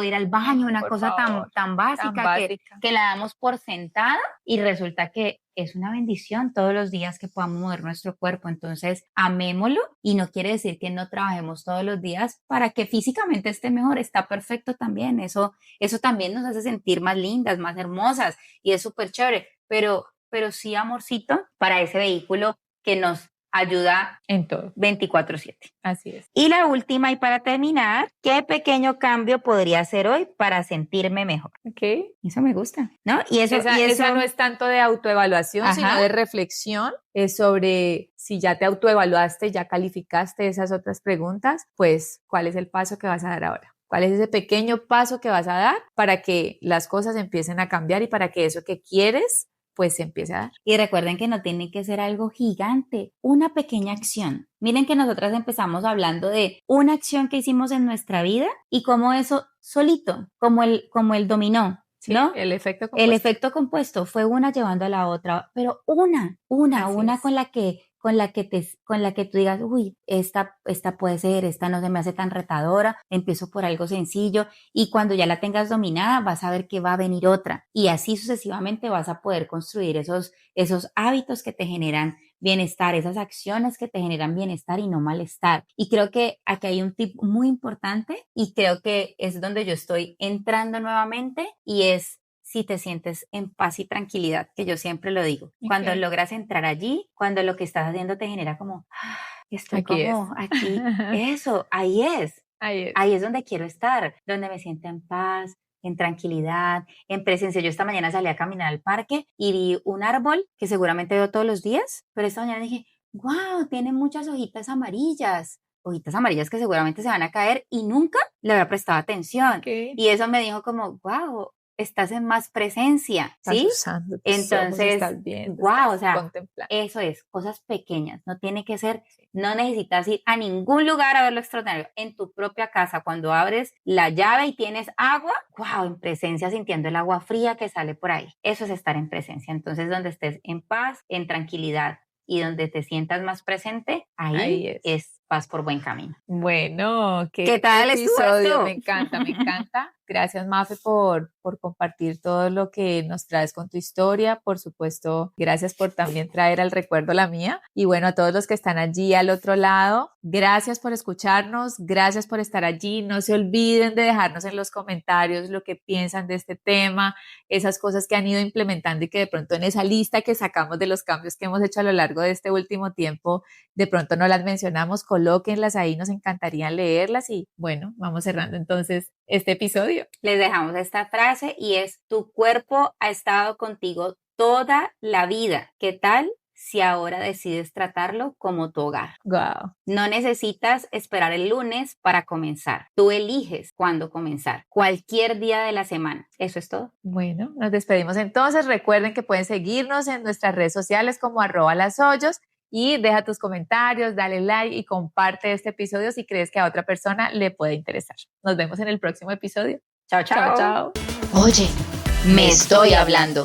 ir al baño, una cosa tan básica que la damos por sentada y resulta que es una bendición todos los días que podamos mover nuestro cuerpo. Entonces, amémoslo y no quiere decir que no trabajemos todos los días para que físicamente esté mejor. Está perfecto también. Eso también nos hace sentir más lindas, más hermosas y es súper chévere. Pero sí, amorcito, para ese vehículo que nos ayuda en todo 24/7. Así es. Y la última y para terminar, ¿qué pequeño cambio podría hacer hoy para sentirme mejor? Eso me gusta, ¿no? Y esa no es tanto de autoevaluación, sino de reflexión sobre si ya te autoevaluaste, ya calificaste esas otras preguntas, pues ¿cuál es el paso que vas a dar ahora? ¿Cuál es ese pequeño paso que vas a dar para que las cosas empiecen a cambiar y para que eso que quieres pues se empiece a dar? Y recuerden que no tiene que ser algo gigante, una pequeña acción. Miren que nosotras empezamos hablando de una acción que hicimos en nuestra vida y cómo eso solito, como el dominó, ¿no? El efecto compuesto. El efecto compuesto fue una llevando a la otra, pero una con la que tú digas, uy, esta puede ser, esta no se me hace tan retadora, empiezo por algo sencillo y cuando ya la tengas dominada vas a ver que va a venir otra y así sucesivamente vas a poder construir esos hábitos que te generan bienestar, esas acciones que te generan bienestar y no malestar. Y creo que aquí hay un tip muy importante y creo que es donde yo estoy entrando nuevamente y es si te sientes en paz y tranquilidad, que yo siempre lo digo. Cuando logras entrar allí, cuando lo que estás haciendo te genera como, estoy aquí, eso, ahí es. Ahí es donde quiero estar, donde me siento en paz, en tranquilidad, en presencia. Yo esta mañana salí a caminar al parque y vi un árbol que seguramente veo todos los días, pero esta mañana dije, wow, tiene muchas hojitas amarillas que seguramente se van a caer y nunca le había prestado atención. Y eso me dijo como, wow, estás en más presencia, ¿sí? Entonces, estás viendo, wow, o sea, eso es, cosas pequeñas, no tiene que ser, no necesitas ir a ningún lugar a ver lo extraordinario, en tu propia casa, cuando abres la llave y tienes agua, wow, en presencia sintiendo el agua fría que sale por ahí, eso es estar en presencia. Entonces, donde estés en paz, en tranquilidad y donde te sientas más presente, ahí vas por buen camino. Bueno, ¿qué tal episodio? Me encanta, me encanta. Gracias, Mafe, por compartir todo lo que nos traes con tu historia. Por supuesto, gracias por también traer al recuerdo la mía. Y bueno, a todos los que están allí al otro lado, gracias por escucharnos, gracias por estar allí. No se olviden de dejarnos en los comentarios lo que piensan de este tema, esas cosas que han ido implementando y que de pronto en esa lista que sacamos de los cambios que hemos hecho a lo largo de este último tiempo, de pronto no las mencionamos, colóquenlas ahí, nos encantaría leerlas. Y bueno, vamos cerrando entonces este episodio. Les dejamos esta frase y es: tu cuerpo ha estado contigo toda la vida. ¿Qué tal si ahora decides tratarlo como tu hogar? Wow. No necesitas esperar el lunes para comenzar. Tú eliges cuándo comenzar. Cualquier día de la semana. Eso es todo. Bueno, nos despedimos entonces. Recuerden que pueden seguirnos en nuestras redes sociales como @lashoyos. Y deja tus comentarios, dale like y comparte este episodio si crees que a otra persona le puede interesar. Nos vemos en el próximo episodio. Chao, chao. Chao, chao. Oye, me estoy hablando.